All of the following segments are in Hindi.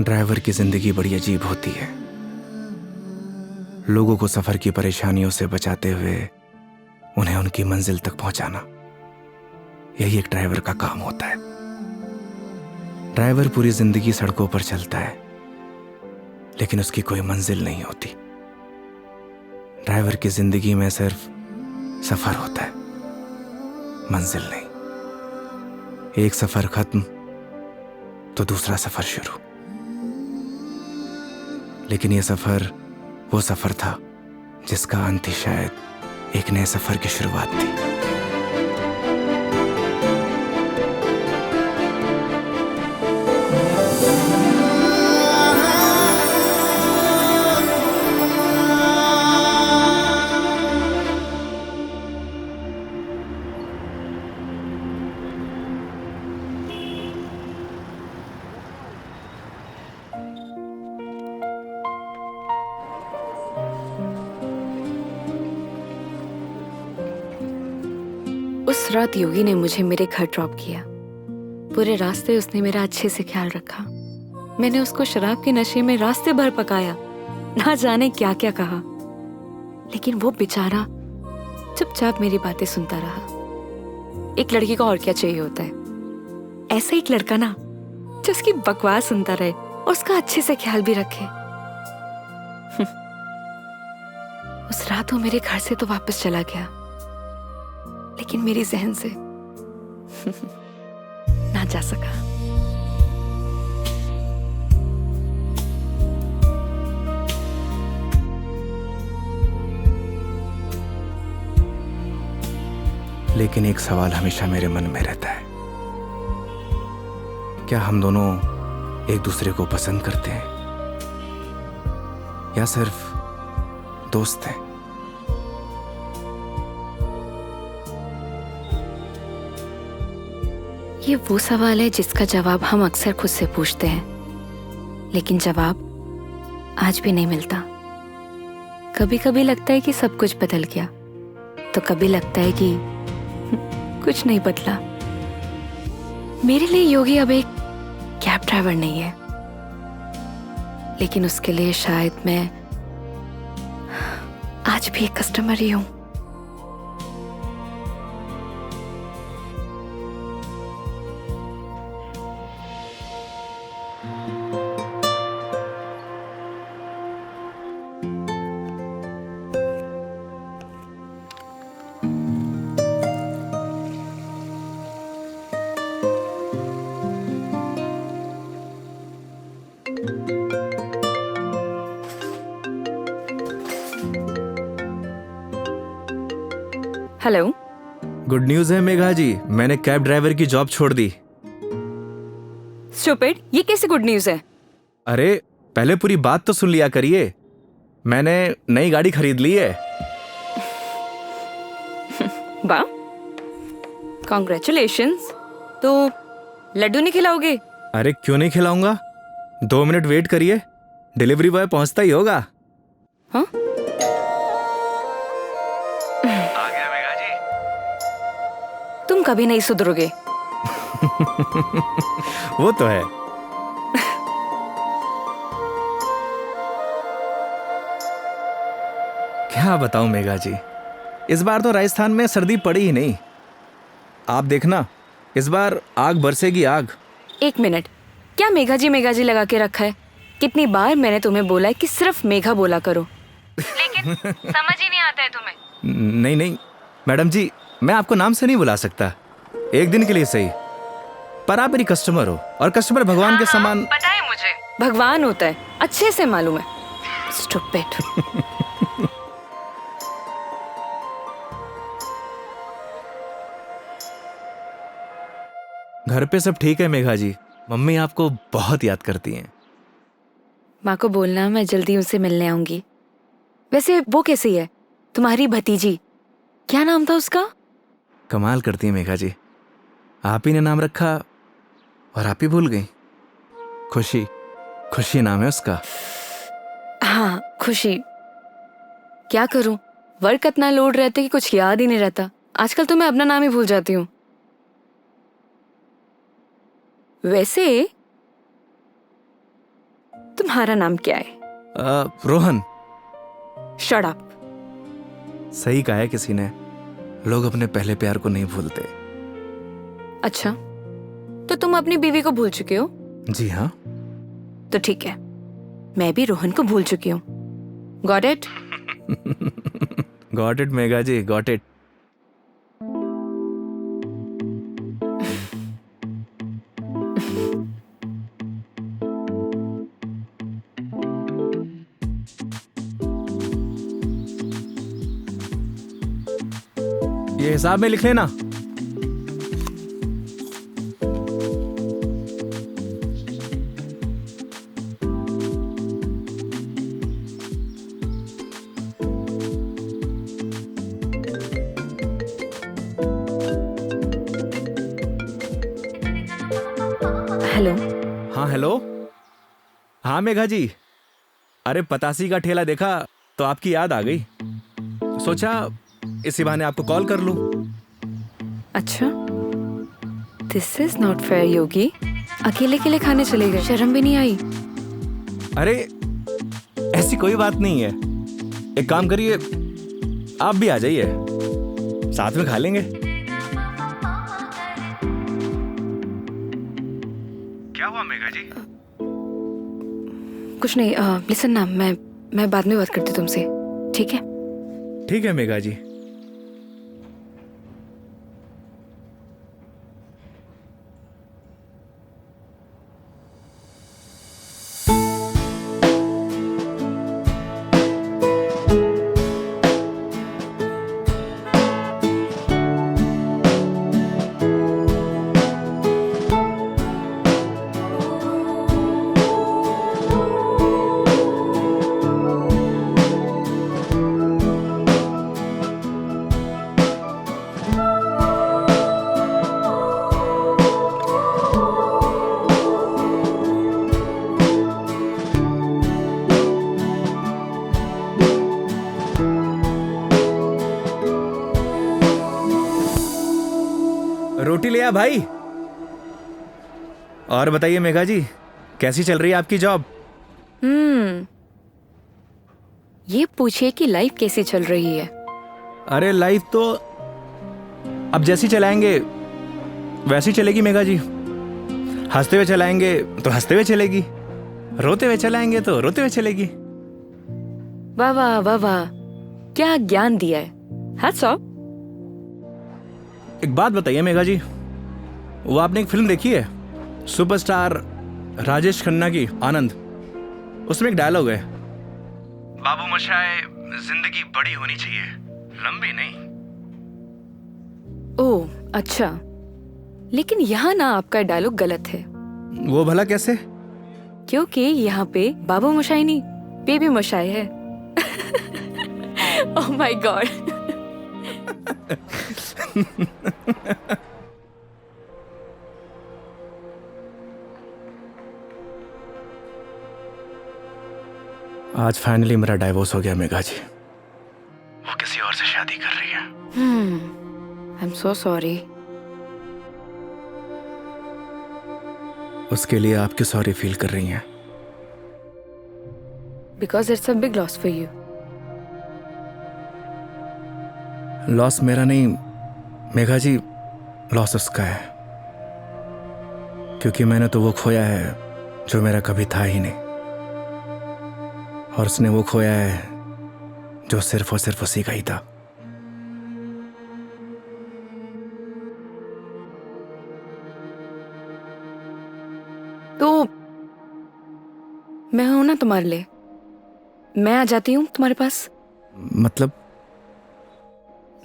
ड्राइवर की जिंदगी बड़ी अजीब होती है। लोगों को सफर की परेशानियों से बचाते हुए उन्हें उनकी मंजिल तक पहुंचाना, यही एक ड्राइवर का काम होता है। ड्राइवर पूरी जिंदगी सड़कों पर चलता है, लेकिन उसकी कोई मंजिल नहीं होती। ड्राइवर की जिंदगी में सिर्फ सफर होता है, मंजिल नहीं। एक सफर खत्म तो दूसरा सफर शुरू। लेकिन यह सफर वो सफर था जिसका अंत ही शायद एक नए सफर की शुरुआत थी। उस रात योगी ने मुझे मेरे घर ड्रॉप किया। पूरे रास्ते उसने मेरा अच्छे से ख्याल रखा। मैंने उसको शराब के नशे में रास्ते भर पकाया, ना जाने क्या क्या कहा, लेकिन वो बेचारा चुपचाप मेरी बातें सुनता रहा। एक लड़की को और क्या चाहिए होता है? ऐसा एक लड़का ना जो उसकी बकवास सुनता रहे और उसका अच्छे से ख्याल भी रखे। उस रात वो मेरे घर से तो वापस चला गया, लेकिन मेरी जहन से ना जा सका। लेकिन एक सवाल हमेशा मेरे मन में रहता है, क्या हम दोनों एक दूसरे को पसंद करते हैं या सिर्फ दोस्त हैं? ये वो सवाल है जिसका जवाब हम अक्सर खुद से पूछते हैं, लेकिन जवाब आज भी नहीं मिलता। कभी कभी लगता है कि सब कुछ बदल गया, तो कभी लगता है कि कुछ नहीं बदला। मेरे लिए योगी अब एक कैब ड्राइवर नहीं है, लेकिन उसके लिए शायद मैं आज भी एक कस्टमर ही हूं। हेलो। गुड न्यूज़ है मेघा जी, मैंने कैब ड्राइवर की जॉब छोड़ दी। स्टूपिड, ये कैसे गुड न्यूज़ है? अरे पहले पूरी बात तो सुन लिया करिए। मैंने नई गाड़ी खरीद ली है। वाह, कॉन्ग्रेचुलेशंस। तो लड्डू नहीं खिलाओगे? अरे क्यों नहीं खिलाऊंगा, 2 मिनट वेट करिए, डिलीवरी बॉय पहुंचता ही होगा। हाँ? आ गया मेघा जी। तुम कभी नहीं सुधरोगे। वो तो है। क्या बताऊं मेघा जी, इस बार तो राजस्थान में सर्दी पड़ी ही नहीं। आप देखना, इस बार आग बरसेगी आग। एक मिनट, क्या मेघा जी लगा के रखा है? कितनी बार मैंने तुम्हें बोला है कि सिर्फ मेघा बोला करो, लेकिन समझ ही नहीं आता है तुम्हें। नहीं नहीं मैडम जी, मैं आपको नाम से नहीं बुला सकता, एक दिन के लिए सही, पर आप मेरी कस्टमर हो और कस्टमर भगवान के समान। पता है मुझे, भगवान होता है, अच्छे से मालूम है। स्टूपिड। घर पे सब ठीक है मेघा जी, मम्मी आपको बहुत याद करती हैं। माँ को बोलना मैं जल्दी उनसे मिलने आऊंगी। वैसे वो कैसी है, तुम्हारी भतीजी? क्या नाम था उसका? कमाल करती हैं मेघा जी, आप ही ने नाम रखा और आप ही भूल गई। खुशी, खुशी नाम है उसका। हाँ, खुशी। क्या करूं, वर्क इतना लोड रहता है कि कुछ याद ही नहीं रहता। आजकल तो मैं अपना नाम ही भूल जाती हूँ। वैसे तुम्हारा नाम क्या है? रोहन। Shut up. सही कहा है किसी ने, लोग अपने पहले प्यार को नहीं भूलते। अच्छा, तो तुम अपनी बीवी को भूल चुके हो? जी हाँ। तो ठीक है, मैं भी रोहन को भूल चुकी हूँ। Got it? Got it Megha ji, got it. ये हिसाब में लिख लेना। हेलो। हाँ हेलो। हाँ मेघा जी, अरे पतासी का ठेला देखा तो आपकी याद आ गई, सोचा इसी बहाने आपको कॉल कर लूं। अच्छा, दिस इज नॉट फेयर योगी। अकेले अकेले खाने चले गए, शर्म भी नहीं आई? अरे ऐसी कोई बात नहीं है, एक काम करिए, आप भी आ जाइए, साथ में खा लेंगे। क्या हुआ मेघा जी? कुछ नहीं। लिसन ना, मैं बाद में बात करती हूँ तुमसे, ठीक है? ठीक है मेघा जी। रोटी ले आ भाई। और बताइए मेघा जी, कैसी चल रही है आपकी जॉब? ये पूछिए कि लाइफ कैसी चल रही है। अरे लाइफ तो अब जैसी चलाएंगे वैसी चलेगी मेघा जी। हंसते हुए चलाएंगे तो हंसते हुए चलेगी, रोते हुए चलाएंगे तो रोते हुए चलेगी। वाह वाह वाह वाह, क्या ज्ञान दिया है। Hats off. एक बात बताइए मेघा जी, वो आपने एक फिल्म देखी है सुपरस्टार राजेश खन्ना की, आनंद? उसमें एक डायलॉग है, बाबू मोशाय, जिंदगी बड़ी होनी चाहिए, लंबी नहीं। ओह अच्छा, लेकिन यहाँ ना आपका डायलॉग गलत है। वो भला कैसे? क्योंकि यहाँ पे बाबू मोशाई नहीं, बेबी मोशाई है। Oh my God. आज फाइनली मेरा डाइवोर्स हो गया मेघा जी। वो किसी और से शादी कर रही है। I am so sorry. उसके लिए आप क्यों सॉरी फील कर रही हैं? Because it's a big loss for you. Loss मेरा नहीं मेघा जी, लॉस उसका है, क्योंकि मैंने तो वो खोया है जो मेरा कभी था ही नहीं, और उसने वो खोया है जो सिर्फ और सिर्फ उसी का ही था। तो मैं हूं ना तुम्हारे लिए, मैं आ जाती हूँ तुम्हारे पास। मतलब?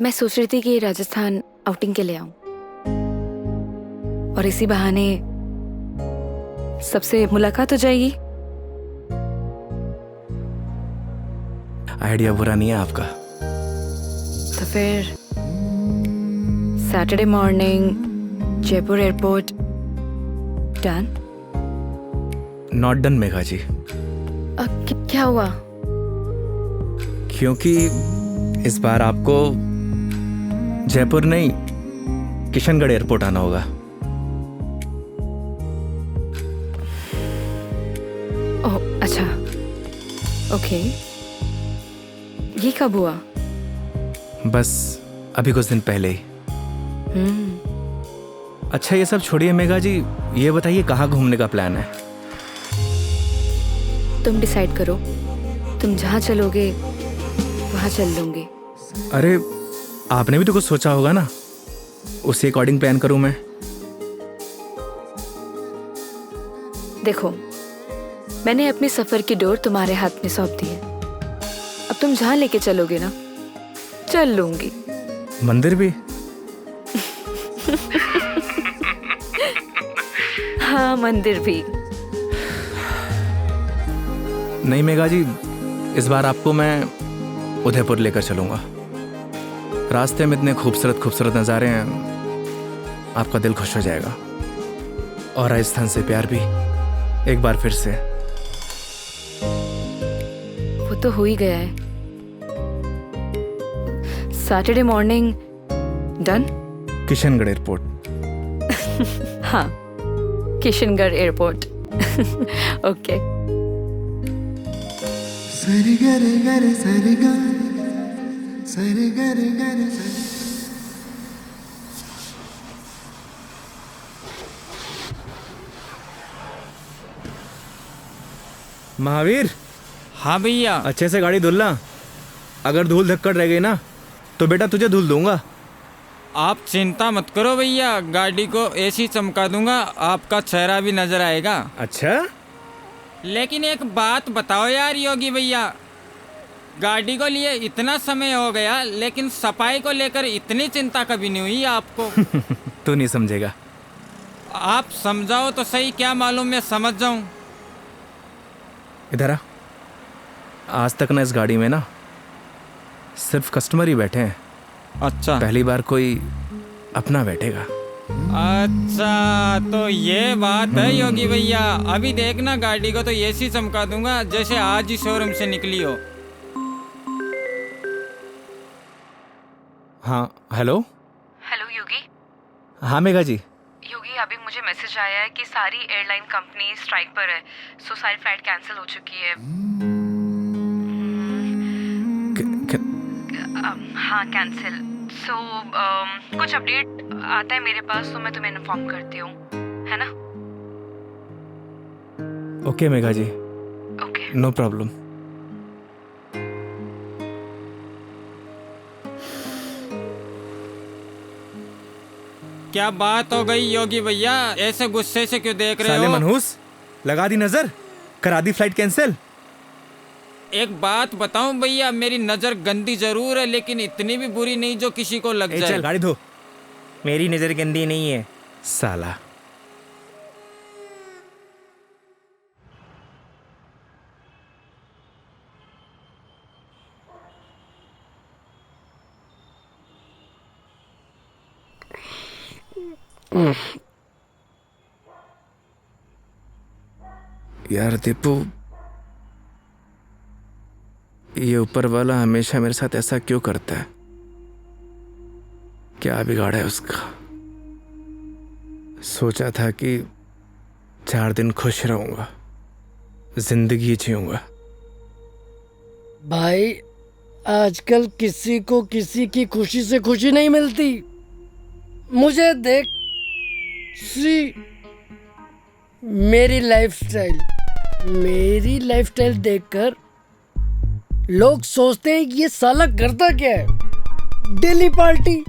मैं सोच रही थी कि राजस्थान आउटिंग के लिए आऊं, और इसी बहाने सबसे मुलाकात हो जाएगी। आइडिया बुरा नहीं है आपका। तो फिर Saturday morning Jaipur airport. Done? Not done Megha ji. क्या हुआ? क्योंकि इस बार आपको जयपुर नहीं, किशनगढ़ एयरपोर्ट आना होगा। ओह ओके, ये कब हुआ? बस अभी कुछ दिन पहले ही। अच्छा ये सब छोड़िए मेघा जी, ये बताइए कहाँ घूमने का प्लान है? तुम डिसाइड करो, तुम जहाँ चलोगे वहाँ चल लूंगी। अरे आपने भी तो कुछ सोचा होगा ना, उसी अकॉर्डिंग प्लान करूँ मैं। देखो, मैंने अपने सफर की डोर तुम्हारे हाथ में सौंप दी है। अब तुम जहाँ लेके चलोगे ना, चल लूंगी। मंदिर भी? हाँ, मंदिर भी। नहीं मेघा जी, इस बार आपको मैं उदयपुर लेकर चलूंगा। रास्ते में इतने खूबसूरत खूबसूरत नज़ारे हैं, आपका दिल खुश हो जाएगा। और राजस्थान से प्यार भी एक बार फिर से। वो तो हो ही गया है। Saturday morning done. Kishangarh airport. हाँ, किशनगढ़ एयरपोर्ट। ओके। सरी गरे गरे सरी गा, सरी गरे गरे सरी। महावीर, हाँ भैया। अच्छे से गाड़ी धुलना। अगर धूल धक्कड़ रह गई ना तो बेटा तुझे धुल दूंगा। आप चिंता मत करो भैया, गाड़ी को ऐसी चमका दूंगा आपका चेहरा भी नजर आएगा। अच्छा? लेकिन एक बात बताओ यार योगी भैया, गाड़ी को लिए इतना समय हो गया लेकिन सफाई को लेकर इतनी चिंता कभी नहीं हुई आपको। तू नहीं समझेगा। आप समझाओ तो सही, क्या मालूम मैं समझ जाऊं। इधर आ। आज तक ना इस गाड़ी में ना सिर्फ कस्टमर ही बैठे हैं। अच्छा, पहली बार कोई अपना बैठेगा। अच्छा तो ये बात है योगी भैया। अभी देखना गाड़ी को तो ऐसी चमका दूंगा जैसे आज ही शोरूम से निकली हो। हाँ हेलो। हेलो योगी। हाँ मेघा जी। योगी, अभी मुझे मैसेज आया है कि सारी एयरलाइन कंपनी स्ट्राइक पर है, सो सारी फ्लाइट कैंसिल हो चुकी है। हाँ, कैंसिल। सो कुछ अपडेट आता है मेरे पास तो मैं तुम्हें इन्फॉर्म करती हूँ, है ना? Okay Megha ji, okay. No problem. क्या बात हो गई योगी भैया, ऐसे गुस्से से क्यों देख रहे साले हो? मनहूस, लगा दी नजर, करा दी फ्लाइट कैंसिल। एक बात बताऊं भैया, मेरी नजर गंदी जरूर है लेकिन इतनी भी बुरी नहीं जो किसी को लग जाए। चल गाड़ी धो। मेरी नजर गंदी नहीं है साला। यार दीपू, ये ऊपर वाला हमेशा मेरे साथ ऐसा क्यों करता है? क्या बिगाड़ा है उसका? सोचा था कि 4 दिन खुश रहूंगा, जिंदगी जीऊंगा। भाई, आजकल किसी को किसी की खुशी से खुशी नहीं मिलती। मुझे देख, सी मेरी लाइफस्टाइल देखकर लोग सोचते हैं कि ये साला करता क्या है। Daily party.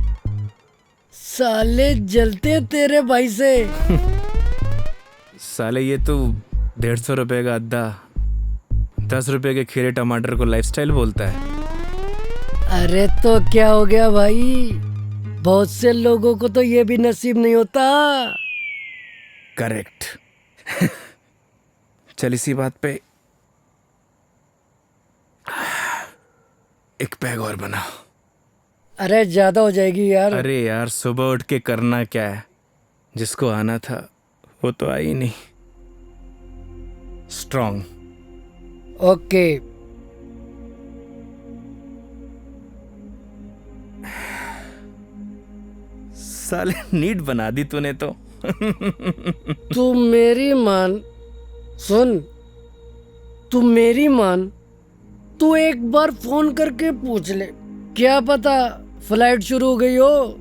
साले जलते हैं तेरे भाई से। साले ये तो 150 रुपए का अद्दा 10 रुपए के खीरे टमाटर को लाइफस्टाइल बोलता है। अरे तो क्या हो गया भाई, बहुत से लोगों को तो ये भी नसीब नहीं होता। करेक्ट। चल इसी बात पे एक पैग और बना। अरे ज्यादा हो जाएगी यार। अरे यार, सुबह उठ के करना क्या है? जिसको आना था वो तो आई नहीं। स्ट्रॉन्ग। ओके। साले नीट बना दी तूने तो। तू मेरी मान, सुन, तू मेरी मान, तू एक बार फोन करके पूछ ले, क्या पता फ्लाइट शुरू हो गई हो।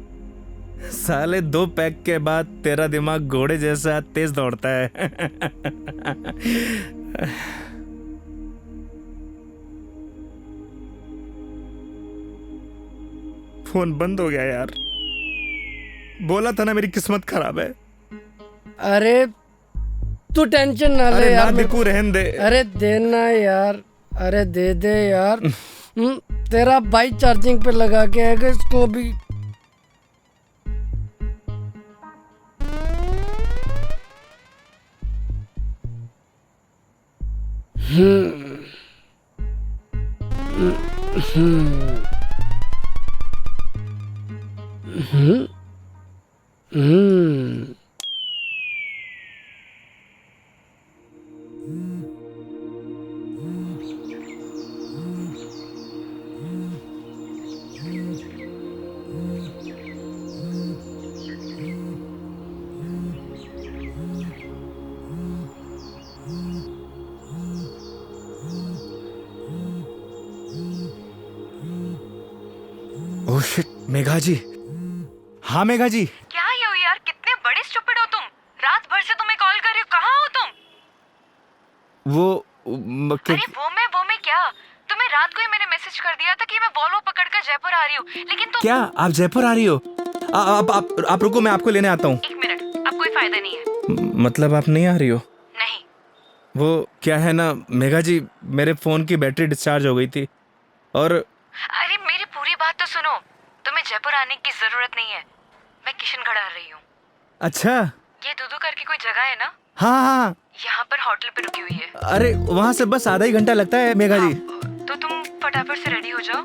साले 2 पैक के बाद तेरा दिमाग घोड़े जैसा तेज दौड़ता है। फोन बंद हो गया यार। बोला था ना मेरी किस्मत खराब है। अरे तू टेंशन ना ले अरे ना यार। दिकू रहन दे। अरे देना यार, अरे दे दे यार। तेरा भाई चार्जिंग पे लगा के आएगा इसको भी। ओह शिट, मेघा जी। हाँ मेघा जी। क्या ये हो यार, कितने बड़े स्टूपिड हो तुम। रात भर से तुम्हें कॉल कर रही हूँ, कहाँ हो तुम? अरे वो मैं क्या, तुम्हें रात को ही मैंने मैसेज कर दिया था कि मैं वॉल्वो पकड़कर जयपुर आ रही हूँ, लेकिन तुम। क्या आप जयपुर आ रही हो? आप रुको, मैं आपको लेने आता हूँ। 1 मिनट, अब कोई फायदा नहीं है। मतलब आप नहीं आ रही हो? नहीं। वो क्या है ना मेघा जी, मेरे फोन की बैटरी डिस्चार्ज हो गई थी और। अरे मेरी पूरी बात तो सुनो, तुम्हें जयपुर आने की जरूरत नहीं है। मैं किशनगढ़ आ रही हूँ। अच्छा। ये दूधू करके कोई जगह है ना, हाँ हाँ। यहाँ पर होटल पे रुकी हुई है। अरे वहाँ से बस आधा ही घंटा लगता है मेघा जी। तो तुम फटाफट से रेडी हो जाओ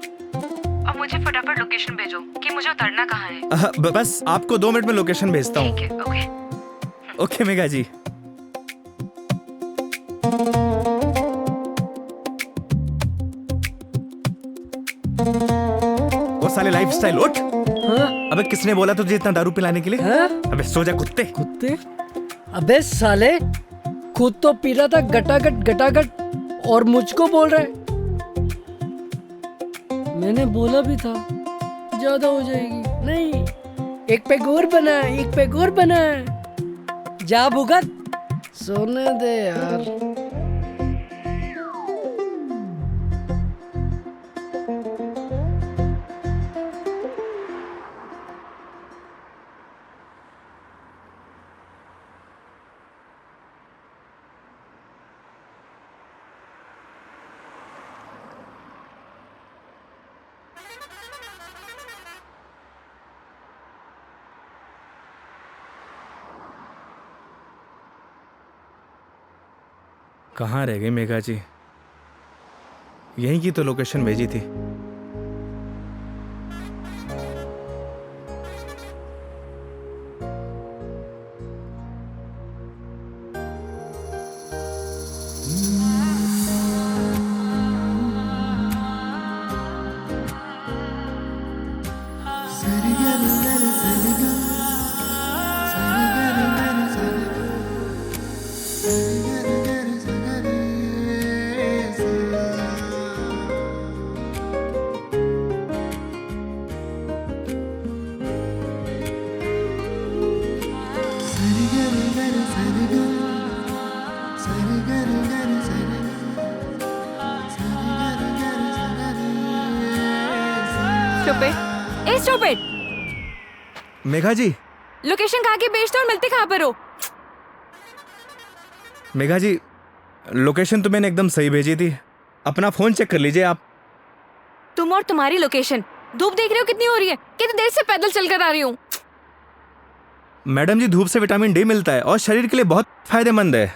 और मुझे फटाफट लोकेशन भेजो कि मुझे उतरना कहाँ है। बस आपको 2 मिनट में लोकेशन भेजता हूँ। ठीक है, ओके। ओके मेघा जी। वो साले लाइफस्टाइल उठ। हाँ? अबे किसने बोला तुझे इतना दारू पिलाने के लिए? हाँ? अबे सो जा कुत्ते। कुत्ते? अबे साले, खुद तो पी रहा था गटागट गटागट और मुझको बोल रहा है। मैंने बोला भी था ज्यादा हो जाएगी। नहीं, एक पैक और बना, एक पैक और बना। जा भुगत, सोने दे यार। कहाँ रह गई मेघा जी? यहीं की तो लोकेशन भेजी थी। स्टूपिड। मेघा जी। लोकेशन कहाँ की भेजते हो और मिलते कहाँ पर हो? मेघा जी, लोकेशन तो मैंने एकदम सही भेजी थी। अपना फोन चेक कर लीजिए आप। तुम और तुम्हारी लोकेशन। धूप देख रहे हो कितनी हो रही है? कितनी देर से पैदल चलकर आ रही हूँ। मैडम जी, धूप से विटामिन डी मिलता है और शरीर के लिए बहुत फायदेमंद है।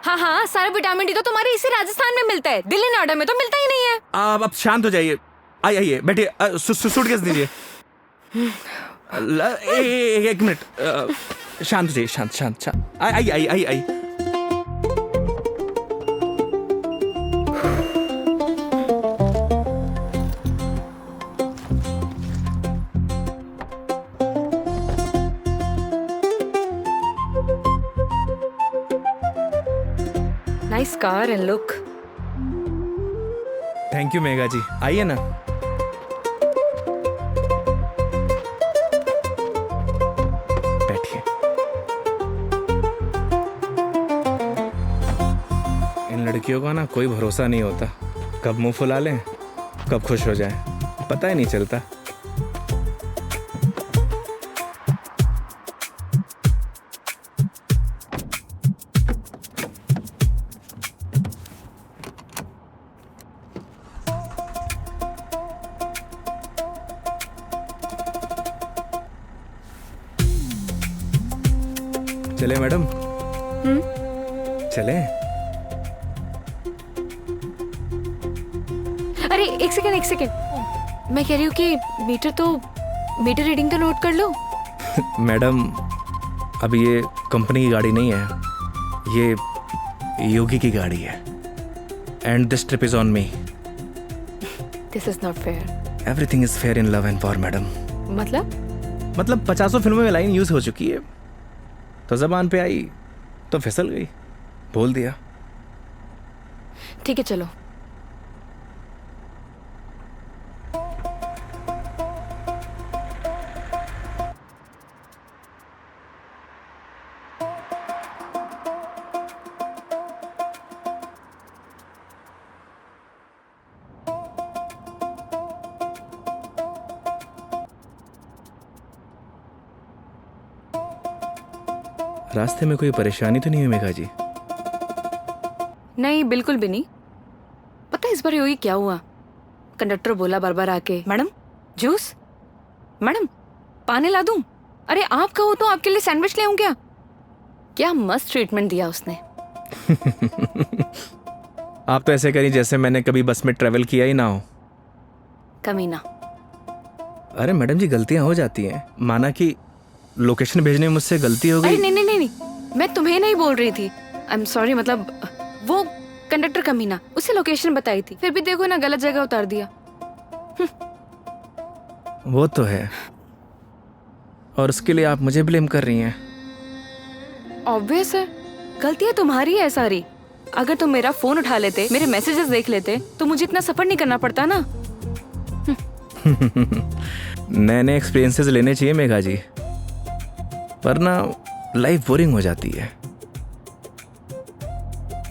हाँ हाँ, सारा विटामिन डी तो तुम्हारे इसी राजस्थान में मिलता है, दिल्ली नोएडा में तो मिलता ही नहीं है। आप शांत हो जाइए। आइए बैठिए। सूटकेस दीजिए। एक मिनट, शांत हो जाइए। शांत शांत शांत। आइए आइए आइए आइए। Nice car and look. Thank you Megha ji, आइए ना। बैठिए। इन लड़कियों का ना कोई भरोसा नहीं होता, कब मुंह फुला लें कब खुश हो जाए, पता ही नहीं चलता। चले मैडम? चले? अरे एक सेकेंड, मैं कह रही हूँ कि मीटर रीडिंग तो नोट कर लो। मैडम अब ये कंपनी की गाड़ी नहीं है, ये योगी की गाड़ी है। And this trip is on me. This is not fair. Everything is fair in love and war madam. मतलब 50 फिल्मों में लाइन यूज हो चुकी है, तो जबान पे आई तो फिसल गई, बोल दिया। ठीक है चलो। रास्ते में कोई परेशानी तो नहीं हुई मेघा जी? नहीं बिल्कुल भी नहीं। पता है इस बार योगी क्या हुआ? कंडक्टर बोला बार बार आके, मैडम जूस, मैडम पानी ला दूं? अरे आप कहो तो आपके लिए सैंडविच ले आऊं क्या? क्या मस्त ट्रीटमेंट दिया उसने। आप तो ऐसे करी जैसे मैंने कभी बस में ट्रेवल किया ही ना हो। कमीना। अरे मैडम जी गलतियां हो जाती हैं, माना कि लोकेशन भेजने में मुझसे गलती हो अरे गई। नहीं, मैं तुम्हें नहीं बोल रही थी। आई एम सॉरी, मतलब वो कंडक्टर कमीना, उसे लोकेशन बताई थी, फिर भी देखो ना गलत जगह उतार दिया। वो तो है, और उसके लिए आप मुझे ब्लेम कर रही हैं। ऑब्वियस है, गलतियां तुम्हारी है सारी। अगर तुम मेरा फोन उठा लेते, मेरे मैसेजेस देख लेते, तो मुझे इतना सफर नहीं करना पड़ता ना। नए नए एक्सपीरियंसेस लेने चाहिए मेघा जी, वरना लाइफ बोरिंग हो जाती है।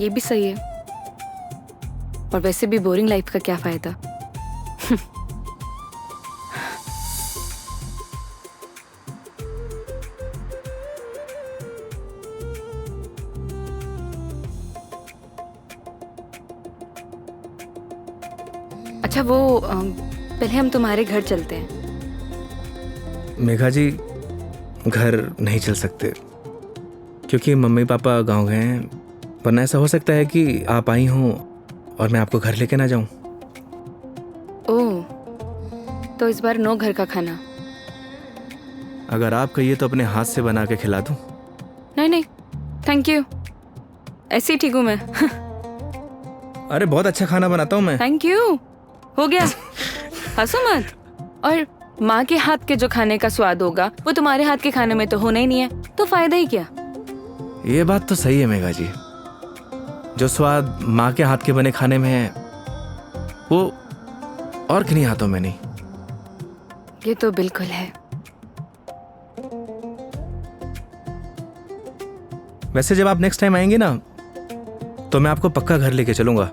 ये भी सही है, और वैसे भी बोरिंग लाइफ का क्या फायदा। अच्छा वो पहले हम तुम्हारे घर चलते हैं। मेघा जी घर नहीं चल सकते, क्योंकि मम्मी पापा गांव गए हैं, वरना ऐसा हो सकता है कि आप आई हों और मैं आपको घर लेके ना जाऊं। ओह, तो इस बार नो घर का खाना। अगर आप कहिए तो अपने हाथ से बना के खिला दूं। नहीं थैंक यू, ऐसे ही ठीक हूँ मैं। अरे बहुत अच्छा खाना बनाता हूं मैं। थैंक यू, हो गया। हंसो मत। और माँ के हाथ के जो खाने का स्वाद होगा वो तुम्हारे हाथ के खाने में तो होना ही नहीं है, तो फायदा ही क्या। ये बात तो सही है मेघा जी, जो स्वाद माँ के हाथ के बने खाने में है वो और किन्हीं हाथों में नहीं। ये तो बिल्कुल है। वैसे जब आप नेक्स्ट टाइम आएंगे ना, तो मैं आपको पक्का घर लेके चलूंगा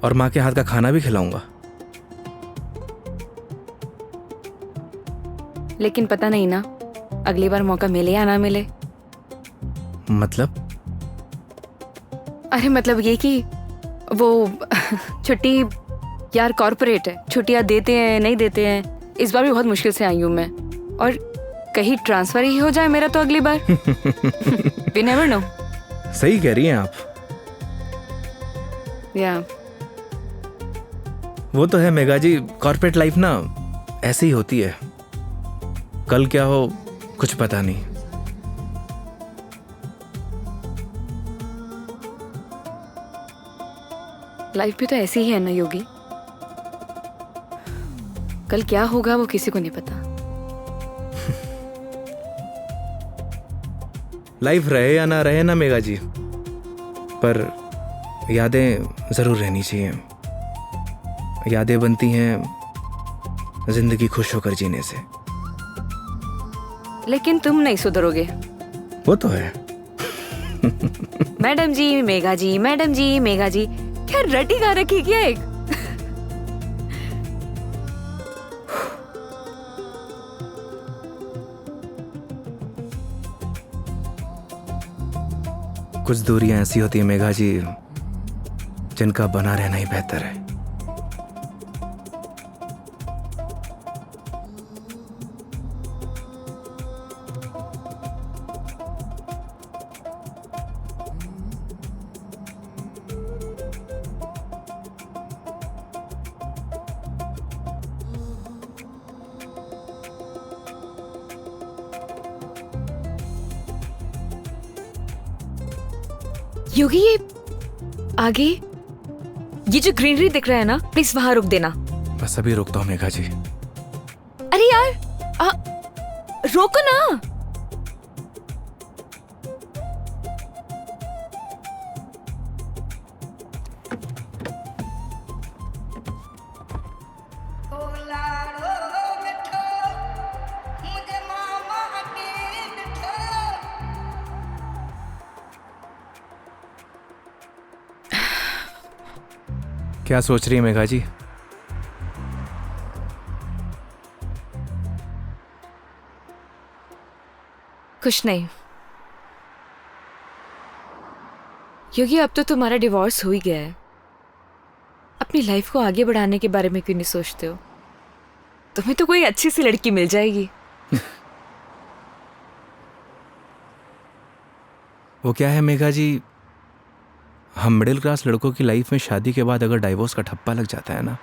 और माँ के हाथ का खाना भी खिलाऊंगा। लेकिन पता नहीं ना, अगली बार मौका मिले या ना मिले। मतलब? अरे मतलब ये कि वो छुट्टी यार कॉर्पोरेट है, छुट्टियां देते हैं नहीं देते हैं। इस बार भी बहुत मुश्किल से आई हूँ मैं, और कहीं ट्रांसफर ही हो जाए मेरा तो अगली बार। We never know। सही कह रही हैं आप। या वो तो है मेघा जी, कॉर्पोरेट लाइफ ना ऐसे ही होती है, कल क्या हो कुछ पता नहीं। लाइफ भी तो ऐसी ही है ना योगी, कल क्या होगा वो किसी को नहीं पता। लाइफ रहे या ना रहे ना मेघा जी, पर यादें जरूर रहनी चाहिए। यादें बनती हैं जिंदगी खुश होकर जीने से। लेकिन तुम नहीं सुधरोगे। वो तो है। मैडम जी मेघा जी, मैडम जी मेघा जी, क्या रटी गा रखी क्या एक? कुछ दूरियां ऐसी होती है मेघा जी जिनका बना रहना ही बेहतर है। योगी ये आगे ये जो ग्रीनरी दिख रहा है ना, प्लीज वहां रुक देना। बस अभी रुकता हूँ मेघा जी। अरे यार रोको ना। क्या सोच रही है मेघा जी? कुछ नहीं योगी, अब तो तुम्हारा डिवोर्स हो ही गया है। अपनी लाइफ को आगे बढ़ाने के बारे में क्यों नहीं सोचते हो? तुम्हें तो कोई अच्छी सी लड़की मिल जाएगी। वो क्या है मेघा जी, हम मिडिल क्लास लड़कों की लाइफ में शादी के बाद अगर डाइवोर्स का ठप्पा लग जाता है ना,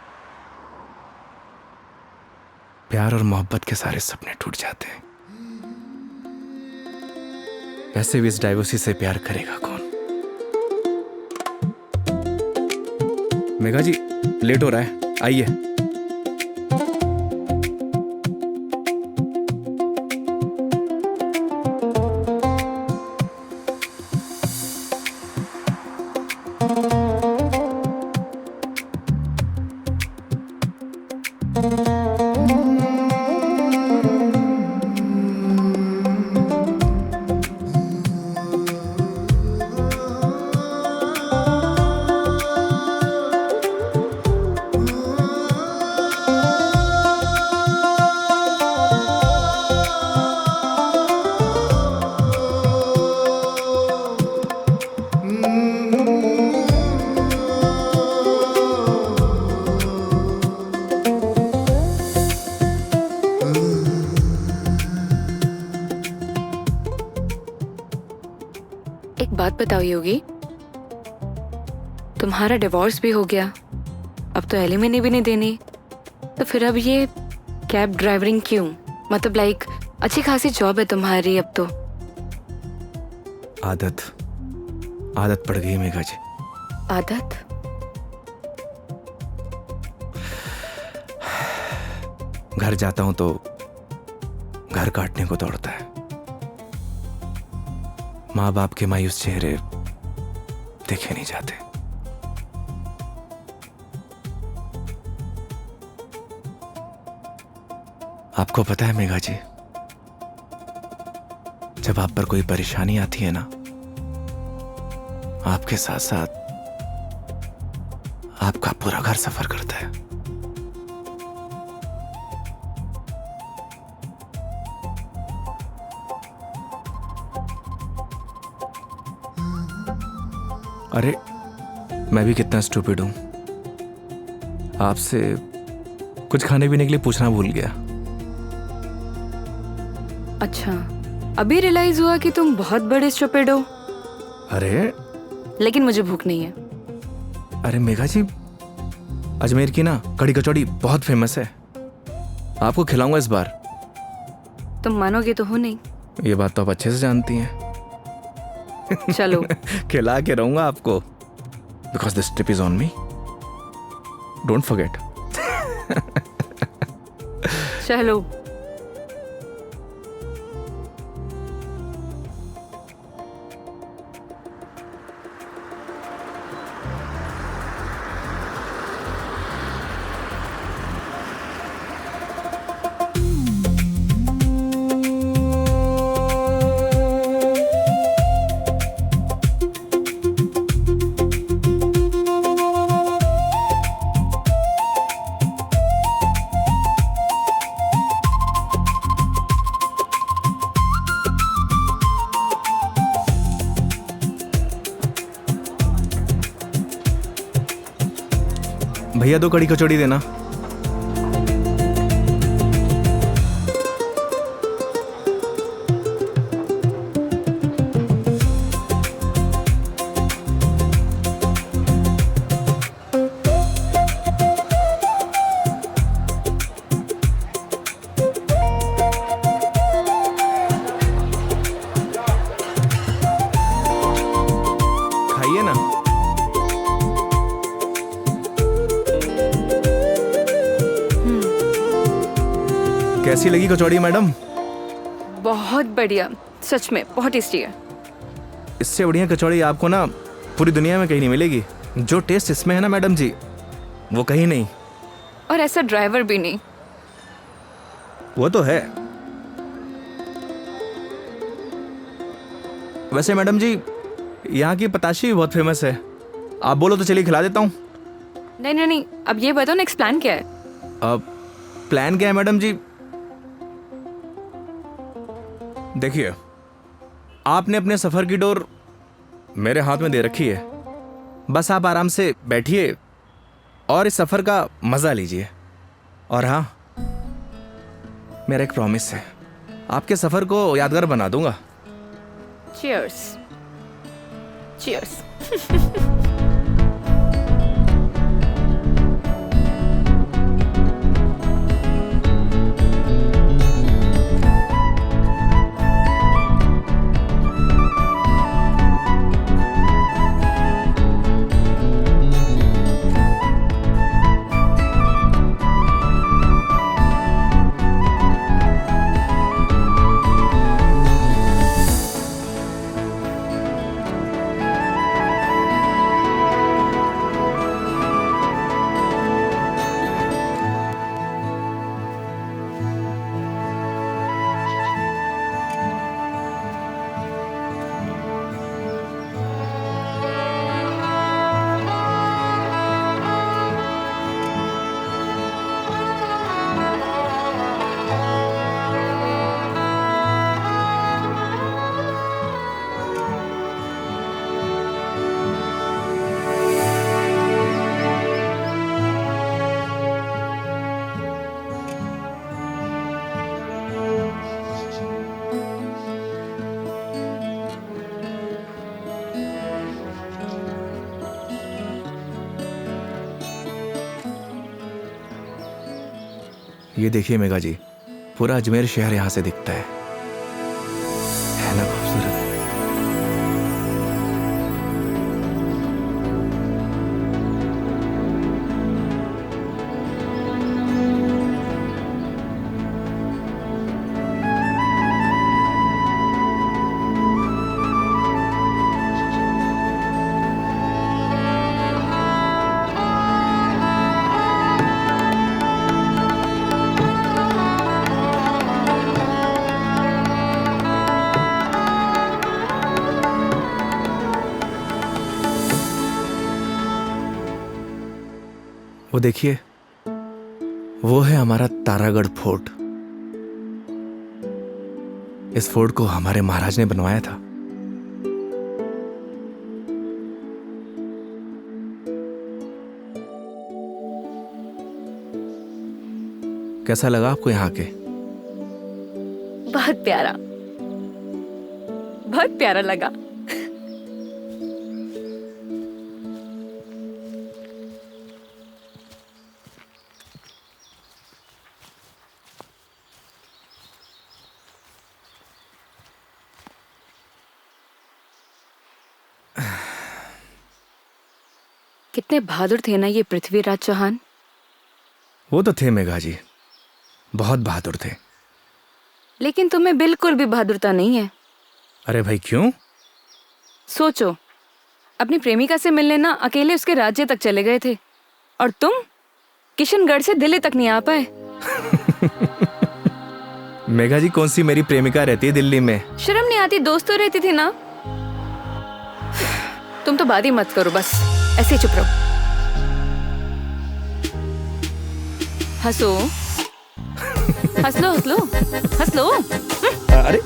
प्यार और मोहब्बत के सारे सपने टूट जाते हैं। वैसे भी इस डाइवोर्सी से प्यार करेगा कौन? मेघा जी लेट हो रहा है, आइए। एक बात बताओ योगी, तुम्हारा डिवोर्स भी हो गया, अब तो एलिमनी भी नहीं देनी, तो फिर अब ये कैब ड्राइवरिंग क्यों? मतलब लाइक अच्छी खासी जॉब है तुम्हारी अब तो। आदत पड़ गई मेघा जी। आदत? घर जाता हूं तो घर काटने को दौड़ता है। माँ बाप के मायूस चेहरे देखे नहीं जाते। आपको पता है मेघा जी, जब आप पर कोई परेशानी आती है ना, आपके साथ साथ आपका पूरा घर सफर करता है। अरे मैं भी कितना स्टूपिड हूं, आपसे कुछ खाने पीने के लिए पूछना भूल गया। अच्छा, अभी रियलाइज हुआ कि तुम बहुत बड़े स्टूपिड हो। अरे लेकिन मुझे भूख नहीं है। अरे मेघा जी, अजमेर की ना कड़ी कचौड़ी बहुत फेमस है, आपको खिलाऊंगा इस बार। तुम मानोगे तो हो नहीं। ये बात तो आप अच्छे से जानती हैं। चलो। खिला के रहूंगा आपको, because this trip is on me, don't forget. चलो। भैया 2 कड़ी कचौड़ी देना। खाइए ना। कैसी लगी कचौड़ी मैडम? बहुत बढ़िया, सच में बहुत टेस्टी है। इससे बढ़िया कचौड़ी आपको ना पूरी दुनिया में कहीं नहीं मिलेगी। जो टेस्ट इसमें है ना मैडम जी, वो कहीं नहीं। और ऐसा ड्राइवर भी नहीं। वो तो है। वैसे मैडम जी, यहाँ की पताशी भी बहुत फेमस है। आप बोलो तो चलिए खिला देता हूँ। नहीं नहीं नहीं, अब ये बताओ नेक्स्ट प्लान क्या है? अब प्लान क्या है मैडम जी? देखिए, आपने अपने सफर की डोर मेरे हाथ में दे रखी है। बस आप आराम से बैठिए और इस सफर का मजा लीजिए। और हाँ, मेरा एक प्रॉमिस है, आपके सफर को यादगार बना दूंगा। Cheers. Cheers. ये देखिए मेघा जी, पूरा अजमेर शहर यहाँ से दिखता है ना खूबसूरत? वो देखिए, वो है हमारा तारागढ़ फोर्ट। इस फोर्ट को हमारे महाराज ने बनवाया था। कैसा लगा आपको यहाँ के? बहुत प्यारा, बहुत प्यारा लगा। कितने बहादुर थे ना ये पृथ्वीराज चौहान। वो तो थे मेघा जी, बहुत बहादुर थे। लेकिन तुम्हें बिल्कुल भी बहादुरता नहीं है। अरे भाई क्यों? सोचो, अपनी प्रेमिका से मिलने ना अकेले उसके राज्य तक चले गए थे, और तुम किशनगढ़ से दिल्ली तक नहीं आ पाए। मेघा जी, कौन सी मेरी प्रेमिका रहती है दिल्ली में? शर्म नहीं आती? दोस्त तो रहती थी ना। तुम तो बात ही मत करो, बस ऐसे ही चुप रहो। हंसो, हंस लो, हंस लो, हंस लो। अरे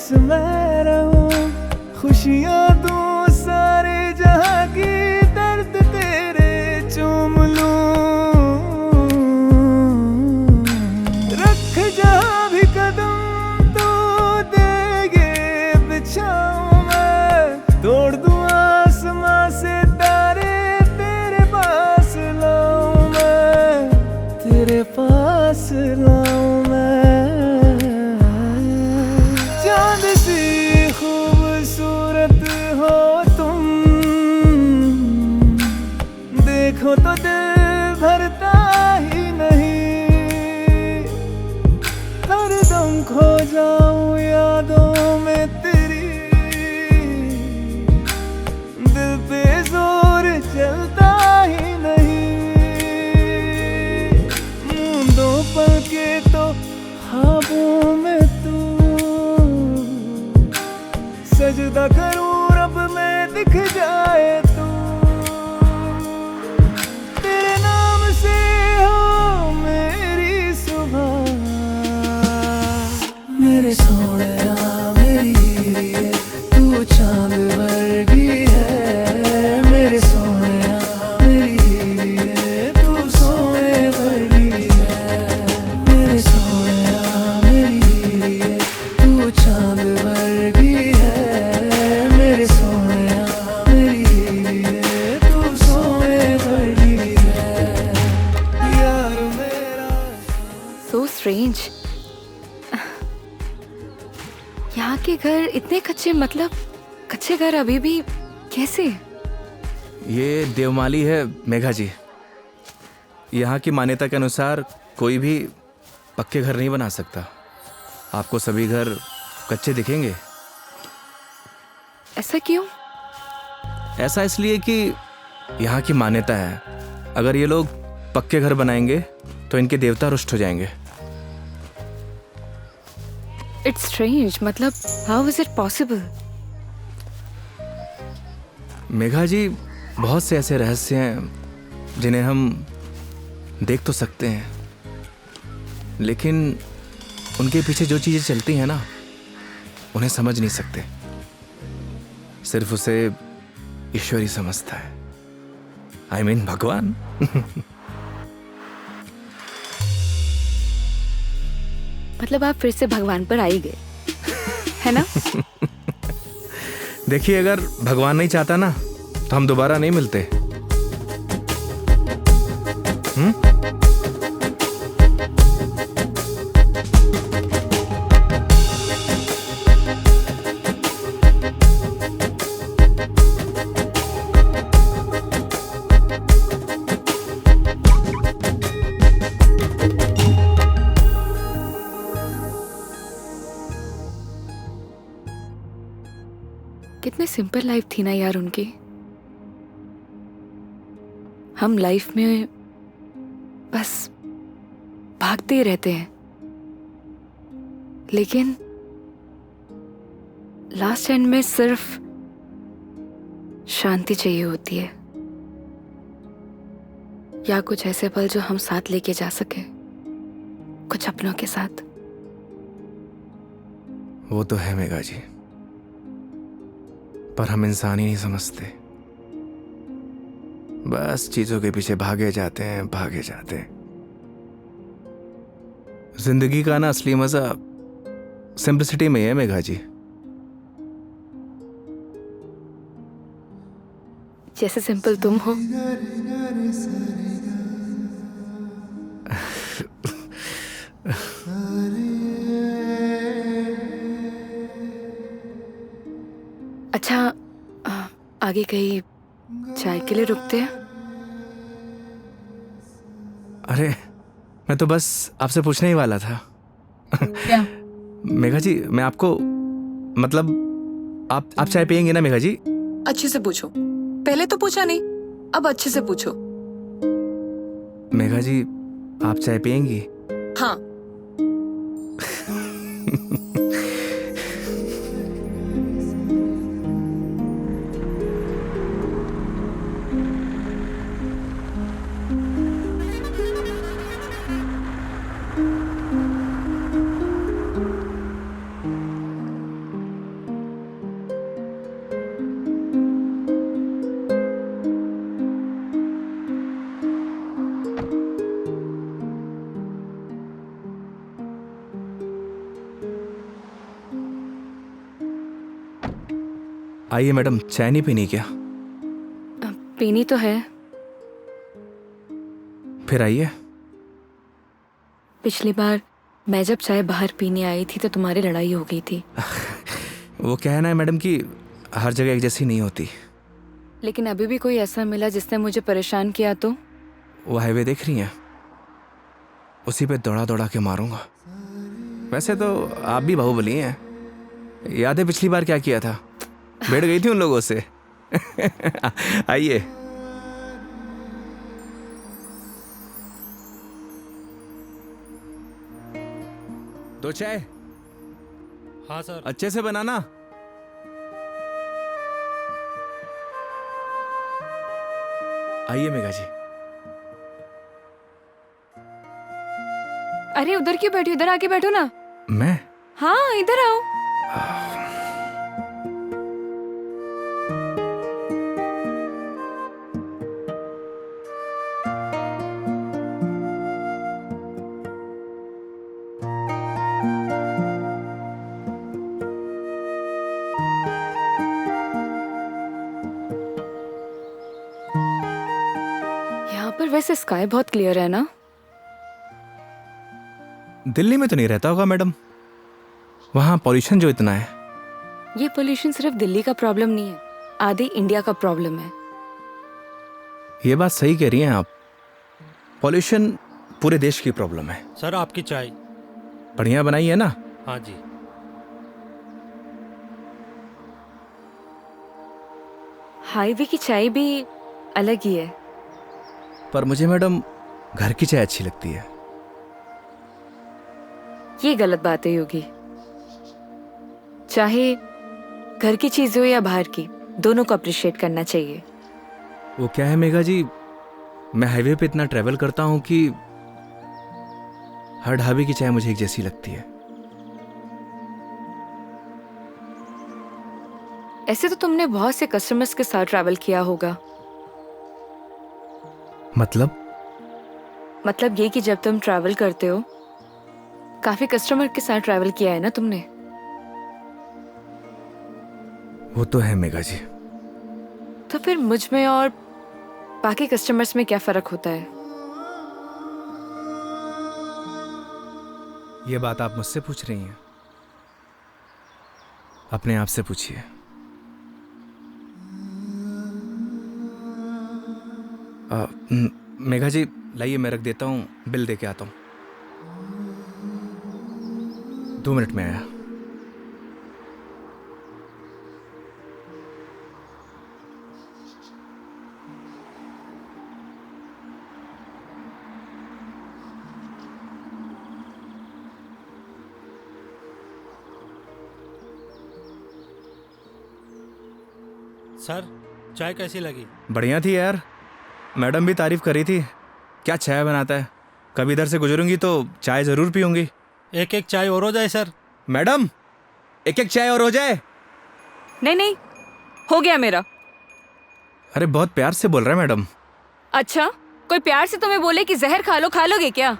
बस मैं रहूं, खुशियां दूं सारे जहां की, दर्द तेरे चूम लूं। रख जहां भी कदम तो देगे बिछाऊं मैं, तोड़ दूं आसमां से तारे, तेरे पास लाऊं मैं, तेरे पास लाऊं मैं। चांद सी खूबसूरत हो तुम, देखो तो दिल भरता ही नहीं, हरदम खो जाऊं यादों में तेरी, दिल पे जोर चलता ही नहीं। मूंदों पल के तो ख्वाबों में तू, सजदा करूं रब में दिख जाए तू, तेरे नाम से हो मेरी सुबह। मेरे सोहणिया मेरी हीरे, तू चांद वर्गी है, मेरे सोहणिया मेरी हीरे, तू सोने वर्गी है, मेरे सोहणिया मेरी हीरे, तू चांद वर्गी है, मेरे सोहणिया मेरी हीरे, तू सोने वर्गी है, यार मेरा। So strange. यहाँ के घर इतने कच्चे, मतलब कच्चे घर अभी भी कैसे? ये देवमाली है मेघा जी। यहाँ की मान्यता के अनुसार कोई भी पक्के घर नहीं बना सकता। आपको सभी घर कच्चे दिखेंगे। ऐसा क्यों? ऐसा इसलिए कि यहाँ की मान्यता है, अगर ये लोग पक्के घर बनाएंगे तो इनके देवता रुष्ट हो जाएंगे। इट्स स्ट्रेंज, मतलब how is it possible? Megha ji, बहुत से ऐसे रहस्य हैं जिन्हें हम देख तो सकते हैं, लेकिन उनके पीछे जो चीज़ें चलती हैं ना, उन्हें समझ नहीं सकते। सिर्फ उसे ईश्वर ही समझता है। I mean, भगवान। मतलब आप फिर से भगवान पर आ ही गए, है ना? देखिए, अगर भगवान नहीं चाहता ना तो हम दोबारा नहीं मिलते। कितने सिंपल लाइफ थी ना यार उनकी। हम लाइफ में बस भागते ही रहते हैं, लेकिन लास्ट एंड में सिर्फ शांति चाहिए होती है, या कुछ ऐसे पल जो हम साथ लेके जा सके, कुछ अपनों के साथ। वो तो है मेघा जी, पर हम इंसान ही नहीं समझते। बस चीजों के पीछे भागे जाते हैं, भागे जाते हैं। जिंदगी का ना असली मजा सिंपलिसिटी में है मेघा जी। जैसे सिंपल तुम हो। अच्छा, आगे कहीं चाय के लिए रुकते हैं? अरे, मैं तो बस आपसे पूछने ही वाला था। क्या? मेघा जी, मैं आपको मतलब आप चाय पियेंगे ना मेघा जी? अच्छे से पूछो, पहले तो पूछा नहीं, अब अच्छे से पूछो। मेघा जी, आप चाय पियेंगी? हाँ। आइए मैडम, चाय नहीं पीनी क्या? पीनी तो है। फिर आइए। पिछली बार मैं जब चाय बाहर पीने आई थी तो तुम्हारी लड़ाई हो गई थी। वो कहना है मैडम कि हर जगह एक जैसी नहीं होती। लेकिन अभी भी कोई ऐसा मिला जिसने मुझे परेशान किया तो? वो हाईवे देख रही हैं, उसी पे दौड़ा दौड़ा के मारूंगा। वैसे तो आप भी बाहुबली हैं। याद है पिछली बार क्या किया था? बैठ गई थी उन लोगों से। आइए। दो चाय। हाँ सर। अच्छे से बनाना। आइए मेघा जी। अरे उधर क्यों बैठी, उधर आके बैठो ना। मैं? हाँ इधर आओ। यहाँ पर वैसे स्काई बहुत क्लियर है ना? दिल्ली में तो नहीं रहता होगा मैडम, वहां पॉल्यूशन जो इतना है। ये पोल्यूशन सिर्फ दिल्ली का प्रॉब्लम नहीं है, आधे इंडिया का प्रॉब्लम है। ये बात सही कह रही हैं आप, पॉल्यूशन पूरे देश की प्रॉब्लम है। सर आपकी चाय। बढ़िया बनाई है ना? हाँ जी। हाईवे की चाय भी अलग ही है। पर मुझे मैडम घर की चाय अच्छी लगती है। ये गलत बात है योगी। चाहे घर की चीज हो या बाहर की, दोनों को अप्रिशिएट करना चाहिए। वो क्या है मेघा जी, मैं हाईवे पे इतना ट्रैवल करता हूं कि हर ढाबे की चाय मुझे एक जैसी लगती है। ऐसे तो तुमने बहुत से कस्टमर्स के साथ ट्रैवल किया होगा। मतलब ये कि जब तुम ट्रैवल करते हो, काफी कस्टमर के साथ ट्रैवल किया है ना तुमने? वो तो है मेघा जी। तो फिर मुझ में और बाकी कस्टमर्स में क्या फर्क होता है? ये बात आप मुझसे पूछ रही हैं? अपने आप से पूछिए। मेघा जी लाइए, मैं रख देता हूँ, बिल दे के आता हूँ। 2 मिनट में आया। सर चाय कैसी लगी? बढ़िया थी यार, मैडम भी तारीफ कर रही थी। क्या चाय बनाता है, कभी इधर से गुजरूंगी तो चाय जरूर पीऊंगी। एक एक चाय और हो जाए सर। मैडम एक एक चाय और हो जाए। नहीं नहीं, हो गया मेरा। अरे बहुत प्यार से बोल रहा है मैडम। अच्छा, कोई प्यार से तुम्हें बोले कि जहर खा लो, खा लोगे क्या?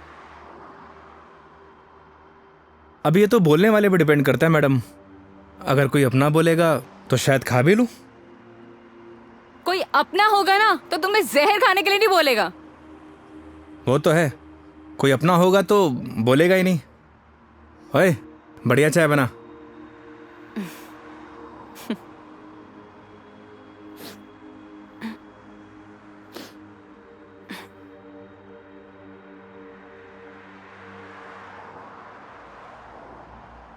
अब ये तो बोलने वाले पे डिपेंड करता है मैडम। अगर कोई अपना बोलेगा तो शायद खा भी लूं। कोई अपना होगा ना तो तुम्हें जहर खाने के लिए नहीं बोलेगा। वो तो है, कोई अपना होगा तो बोलेगा ही नहीं। ओए बढ़िया चाय बना।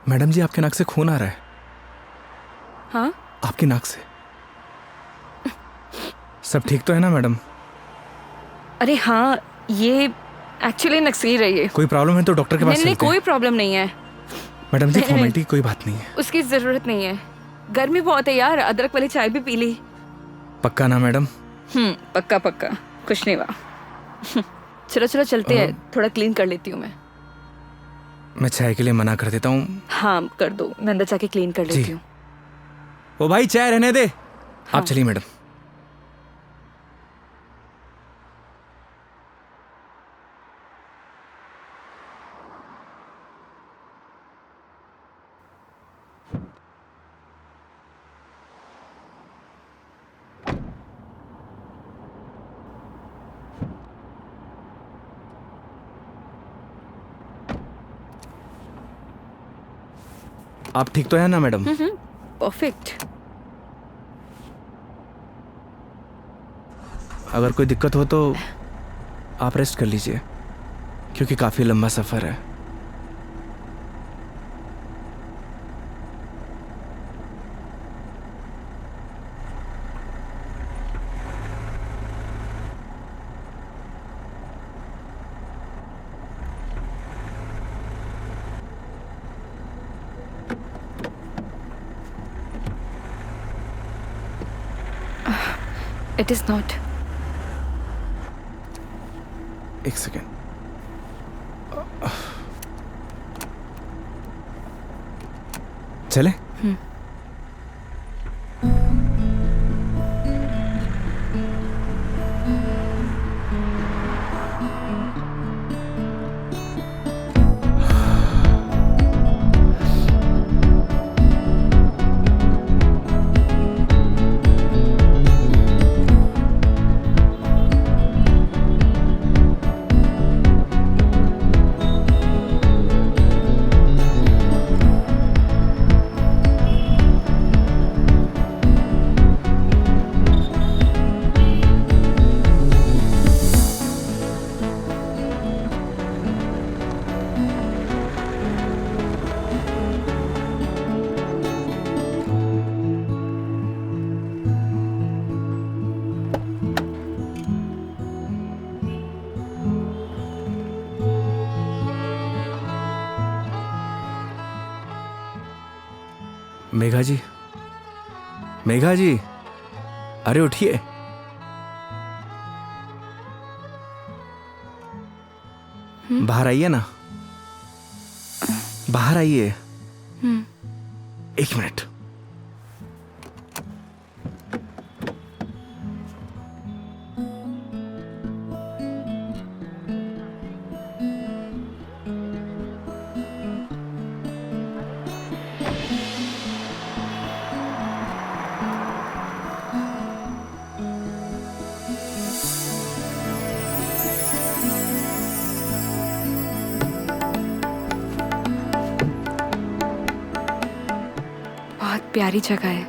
मैडम जी आपके नाक से खून आ रहा है। हाँ? आपकी नाक से। सब ठीक तो है ना मैडम? अरे हाँ, ये एक्चुअली नक्सीर रही है। कोई प्रॉब्लम है तो डॉक्टर के पास नहीं नहीं, चलते हैं। कोई प्रॉब्लम नहीं है। मैडम जी नहीं, फॉर्मेलिटी की कोई बात नहीं है। उसकी जरूरत नहीं है। गर्मी बहुत है यार, अदरक वाली चाय भी पी ली। पक्का ना मैडम? पक्का पक्का, कुछ नहीं हुआ। चलो चलो चलते हैं, थोड़ा क्लीन कर लेती हूँ मैं। मैं चाय के लिए मना कर देता हूँ। हाँ कर दो, मैं अंदर जाके क्लीन कर लेती हूँ। ओ भाई चाय रहने दे। आप चलिए मैडम। आप ठीक तो है ना मैडम? परफेक्ट। अगर कोई दिक्कत हो तो आप रेस्ट कर लीजिए, क्योंकि काफ़ी लंबा सफ़र है। It is not. एक सेकेंड। चले? मेघा जी, मेघा जी, अरे उठिए। बाहर आइए ना, बाहर आइए। एक मिनट। प्यारी जगह है।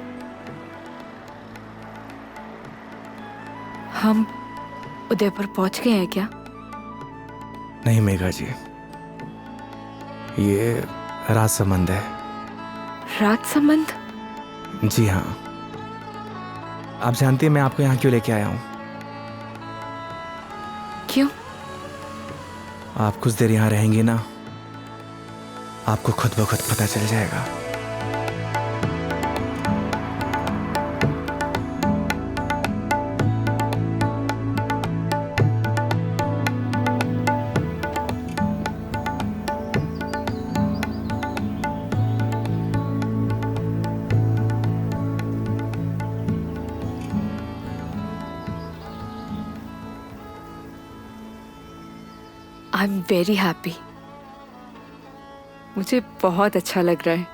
हम उदयपुर पहुंच गए हैं क्या? नहीं मेघा जी, ये राज संबंध है। राज संबंध? जी हाँ। आप जानती हैं मैं आपको यहाँ क्यों लेके आया हूँ? क्यों? आप कुछ देर यहाँ रहेंगी ना, आपको खुद ब खुद पता चल जाएगा। I am very happy. मुझे बहुत अच्छा लग रहा है।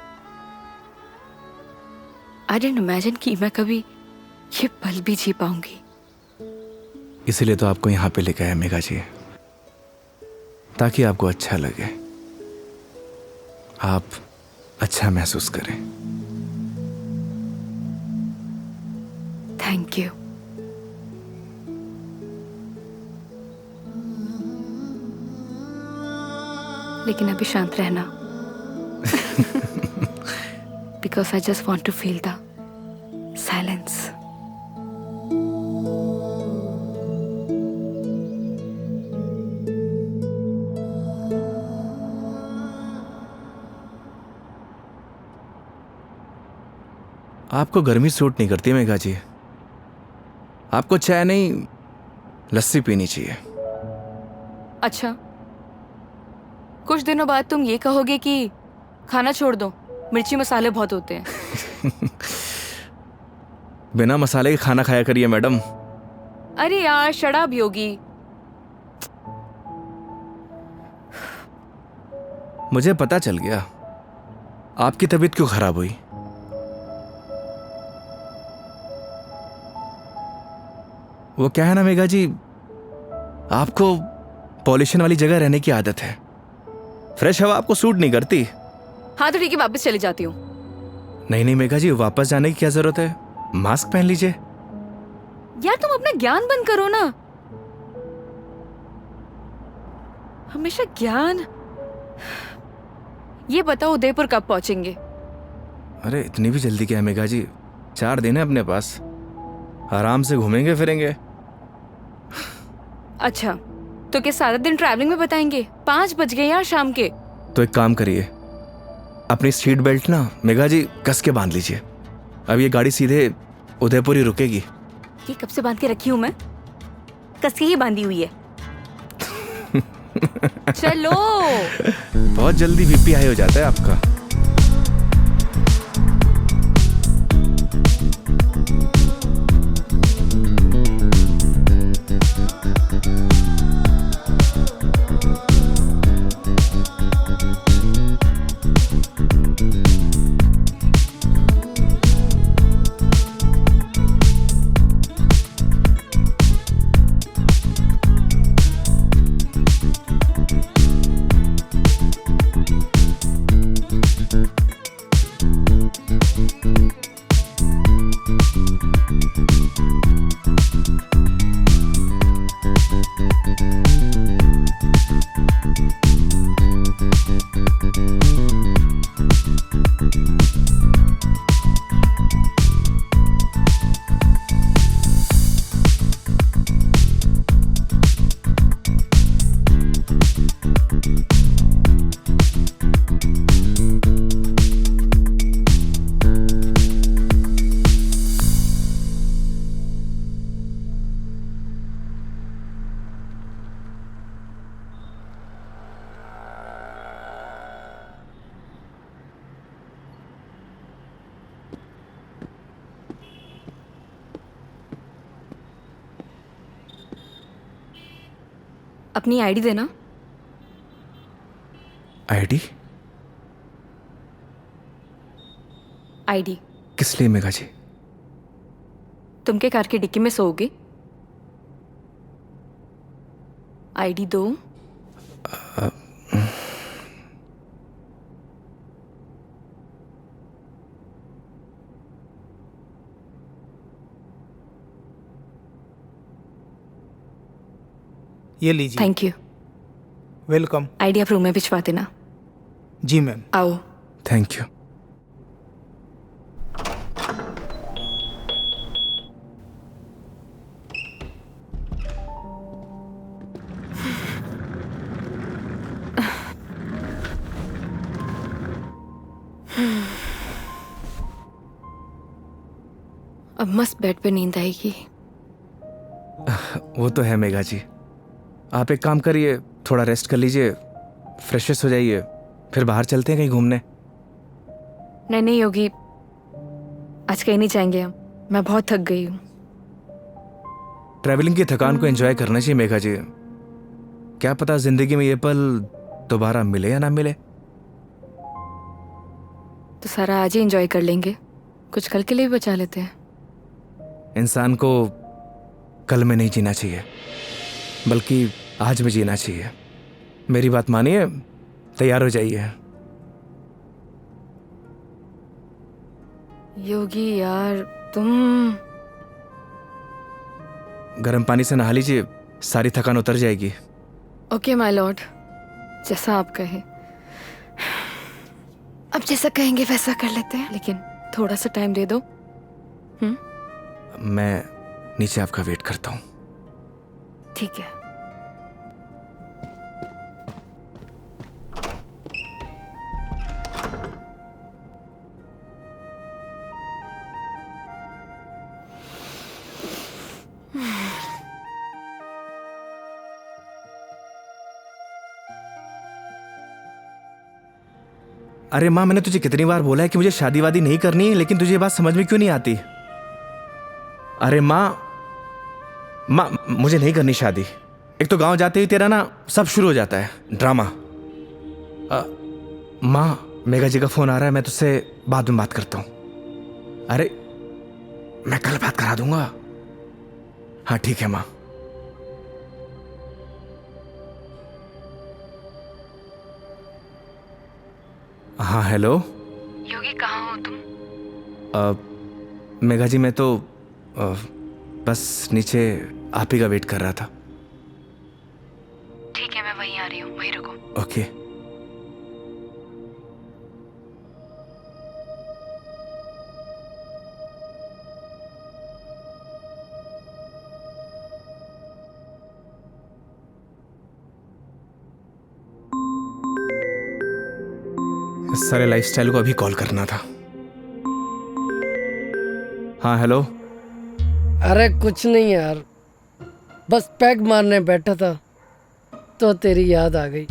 आई डिडंट इमेजिन कि मैं कभी ये पल भी जी पाऊंगी। इसीलिए तो आपको यहाँ पे लेके आया मेघा जी, ताकि आपको अच्छा लगे, आप अच्छा महसूस करें। Thank you. लेकिन अभी शांत रहना, because I just want to feel the silence. आपको गर्मी सूट नहीं करती मेघा जी, आपको चाय नहीं लस्सी पीनी चाहिए। अच्छा, कुछ दिनों बाद तुम ये कहोगे कि खाना छोड़ दो, मिर्ची मसाले बहुत होते हैं। बिना मसाले के खाना खाया करिए मैडम। अरे यार शराब योगी। मुझे पता चल गया आपकी तबीयत क्यों खराब हुई। वो क्या है ना मेघा जी, आपको पॉल्यूशन वाली जगह रहने की आदत है, फ्रेश हवा आपको सूट नहीं करती, हाँ तो ठीक है, वापस चली जाती हूँ। नहीं नहीं मेघा जी, वापस जाने की क्या जरूरत है? मास्क पहन लीजिए। यार तुम अपना ज्ञान बंद करो ना, हमेशा ज्ञान। ये बताओ उदयपुर कब पहुंचेंगे? अरे इतनी भी जल्दी क्या है मेघा जी? 4 दिन है अपने पास, आराम से घूमेंगे फिरेंगे। अच्छा तो क्या सारा दिन ट्रैवलिंग में बताएंगे? 5 बज गए यार शाम के। तो एक काम करिए, अपनी सीट बेल्ट ना मेघा जी कस के बांध लीजिए। अब ये गाड़ी सीधे उदयपुर ही रुकेगी। ये कब से बांध के रखी हूँ मैं? कस के ही बांधी हुई है। चलो। बहुत जल्दी बीपी हाई हो जाता है आपका। अपनी आईडी देना। आईडी? आईडी किस लिए मेघा जी? तुम के कार की डिक्की में सोओगे? आईडी दो। ये लीजिए। Thank you. वेलकम। आईडी आप रूम में भिजवा देना। जी मैम। आओ। Thank you. अब मस्त बेड पे नींद आएगी। वो तो है मेघा जी, आप एक काम करिए, थोड़ा रेस्ट कर लीजिए, फ्रेश हो जाइए, फिर बाहर चलते हैं कहीं घूमने। नहीं नहीं योगी, आज कहीं नहीं जाएंगे हम, मैं बहुत थक गई हूँ। ट्रैवलिंग की थकान को एंजॉय करना चाहिए मेघा जी। क्या पता जिंदगी में ये पल दोबारा मिले या ना मिले। तो सारा आज ही एंजॉय कर लेंगे, कुछ कल के लिए भी बचा लेते हैं। इंसान को कल में नहीं जीना चाहिए, बल्कि आज में जीना चाहिए। मेरी बात मानिए, तैयार हो जाइए। योगी यार तुम। गर्म पानी से नहा लीजिए, सारी थकान उतर जाएगी। ओके माय लॉर्ड, जैसा आप कहें। अब जैसा कहेंगे वैसा कर लेते हैं, लेकिन थोड़ा सा टाइम दे दो। मैं नीचे आपका वेट करता हूँ। ठीक है। अरे माँ, मैंने तुझे कितनी बार बोला है कि मुझे शादी वादी नहीं करनी है, लेकिन तुझे ये बात समझ में क्यों नहीं आती? अरे माँ, मुझे नहीं करनी शादी। एक तो गांव जाते ही तेरा ना सब शुरू हो जाता है ड्रामा। माँ, मेघा जी का फोन आ रहा है, मैं तुझसे बाद में बात करता हूँ। अरे मैं कल बात करा दूंगा। हाँ ठीक है माँ। हाँ हेलो। योगी कहाँ हो तुम? मेघा जी मैं तो बस नीचे आप ही का वेट कर रहा था। ठीक है, मैं वहीं आ रही हूँ, वहीं रुको। ओके। इस सारे लाइफस्टाइल को अभी कॉल करना था। हाँ हेलो। अरे कुछ नहीं यार, बस पैग मारने बैठा था तो तेरी याद आ गई।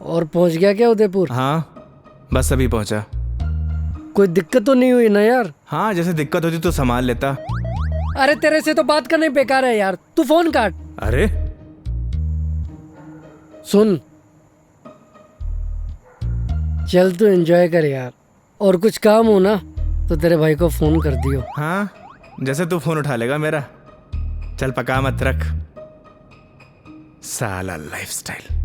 और पहुंच गया क्या उदयपुर? हाँ बस अभी पहुंचा। कोई दिक्कत तो नहीं हुई ना यार? हाँ जैसे दिक्कत होती तो संभाल लेता। अरे तेरे से तो बात करने बेकार है यार, तू फोन काट। अरे सुन, चल तू एंजॉय कर यार, और कुछ काम हो ना तो तेरे भाई को फोन कर दियो। हाँ जैसे तू फोन उठा लेगा मेरा। चल पका मत रख, साला लाइफस्टाइल।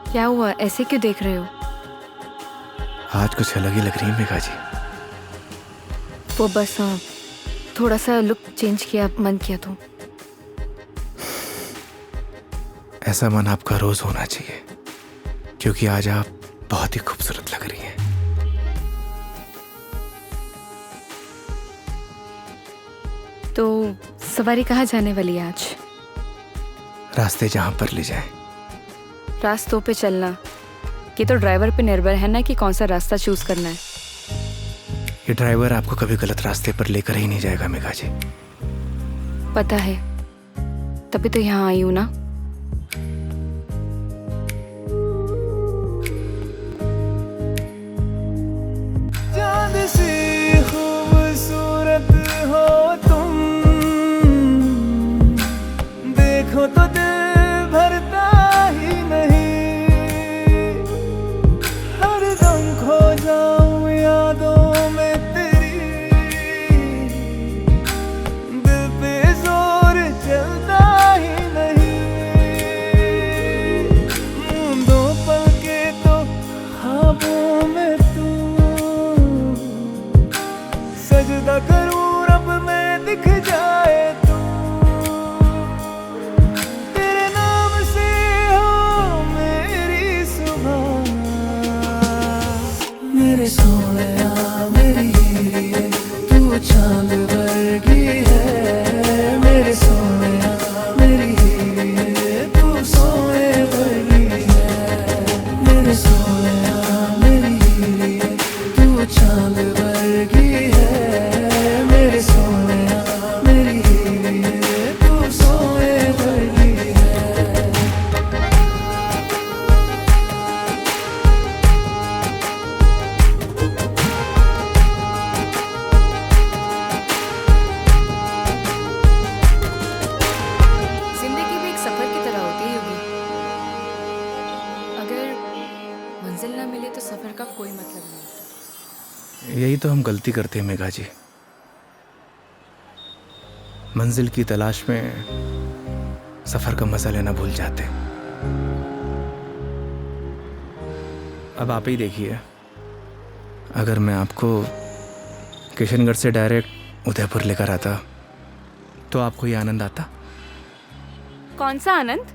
क्या हुआ, ऐसे क्यों देख रहे हो? आज कुछ अलग ही लग रही है मेघा जी। वो बस थोड़ा सा लुक चेंज किया, मन किया तो। ऐसा मन आपका रोज होना चाहिए, क्योंकि आज आप बहुत ही खूबसूरत लग रही हैं। तो सवारी कहाँ जाने वाली है आज? रास्ते जहां पर ले जाए। रास्तों पे चलना, ये तो ड्राइवर पे निर्भर है ना कि कौन सा रास्ता चूज करना है। ये ड्राइवर आपको कभी गलत रास्ते पर लेकर ही नहीं जाएगा मेघा जी। पता है, तभी तो यहाँ आई हूँ ना। चांद सी खूबसूरत हो तुम, देखो तो दिल भरता ही नहीं। हरदम खो जाऊं यादों में तेरी, दिल पे जोर चलता ही नहीं। दो पल के तो ख्वाबों में तू, सजदा करूं रब में दिख जाए तू। तेरे नाम से हो मेरी सुबह, मेरे सोनिया मेरी हीरे, तू चांद वर्गी है। मेरे सोनिया मेरी हीरे, तू सोने वर्गी है। मेरे सोनिया मेरी हीरे, तू चांद वर्गी है। मेरे सोनिया मेरी हीरे, तू सोने वर्गी है। जिंदगी भी एक सफर की तरह होती है योगी। अगर मंजिल ना मिले तो सफर का कोई मतलब नहीं। यही तो हम गलती करते हैं मेघा जी। मंजिल की तलाश में सफर का मजा लेना भूल जाते हैं। अब आप ही देखिए, अगर मैं आपको किशनगढ़ से डायरेक्ट उदयपुर लेकर आता तो आपको ये आनंद आता? कौन सा आनंद?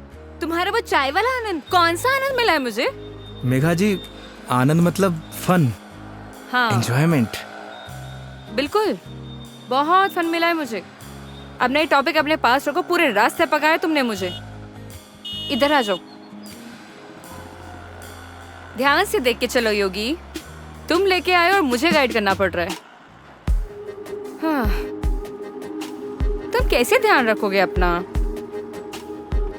तुम्हारा वो चाय वाला आनंद? कौन सा आनंद मिला है मुझे? मेघा जी, आनंद मतलब फन, हाँ एंजॉयमेंट। बिल्कुल, बहुत फन मिला है मुझे। अब नई टॉपिक अपने पास रखो, पूरे रास्ते पकाया तुमने मुझे। इधर आ जाओ, ध्यान से देख के चलो योगी। तुम लेके आए और मुझे गाइड करना पड़ रहा है। हाँ, तुम कैसे ध्यान रखोगे अपना?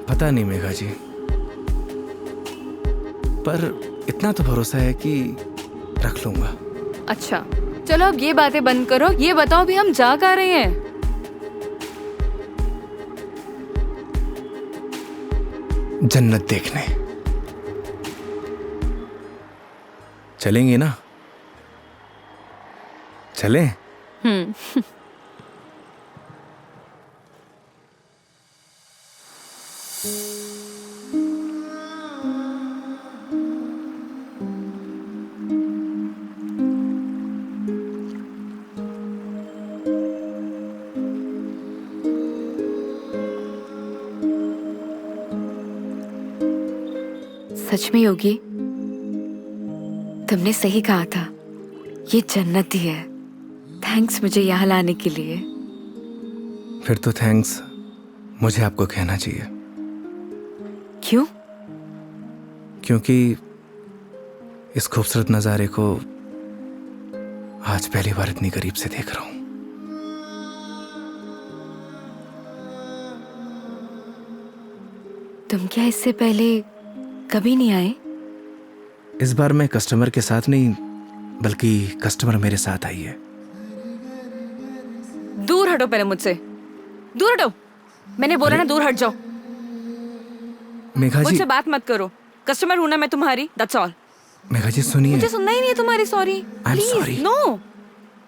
पता नहीं मेघा जी, पर इतना तो भरोसा है कि रख लूंगा। अच्छा चलो अब ये बातें बंद करो, ये बताओ भी हम जा कहाँ रहे हैं? जन्नत देखने चलेंगे ना? चलें? सच में योगी, तुमने सही कहा था, ये जन्नत ही है। थैंक्स मुझे यहाँ लाने के लिए। फिर तो थैंक्स मुझे आपको कहना चाहिए। क्यों? क्योंकि इस खूबसूरत नज़ारे को आज पहली बार इतनी करीब से देख रहा हूं। तुम क्या इससे पहले कभी नहीं आए? इस बार मैं कस्टमर के साथ नहीं, बल्कि कस्टमर मेरे साथ आई है। दूर हटो पहले मुझसे, दूर हटो। मैंने बोला ना दूर हट जाओ। मेघा जी, मुझसे बात मत करो। कस्टमर हूं ना मैं तुम्हारी, दैट्स ऑल। मेघा जी सुनिए। मुझे सुनना ही नहीं है तुम्हारी sorry. I'm sorry. Please no.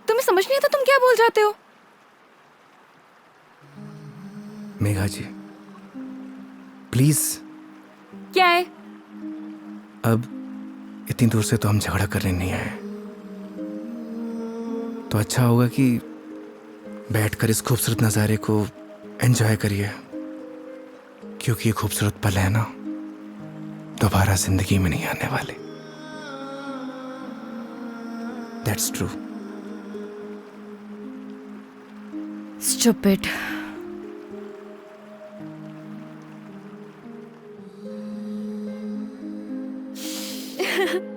तुम्हें समझ नहीं आता तुम क्या बोल जाते हो? मेघा जी प्लीज। क्या है? अब इतनी दूर से तो हम झगड़ा करने नहीं आए, तो अच्छा होगा कि बैठकर इस खूबसूरत नज़ारे को एंजॉय करिए, क्योंकि ये खूबसूरत पल है ना, दोबारा जिंदगी में नहीं आने वाले। That's true. स्टूपिड।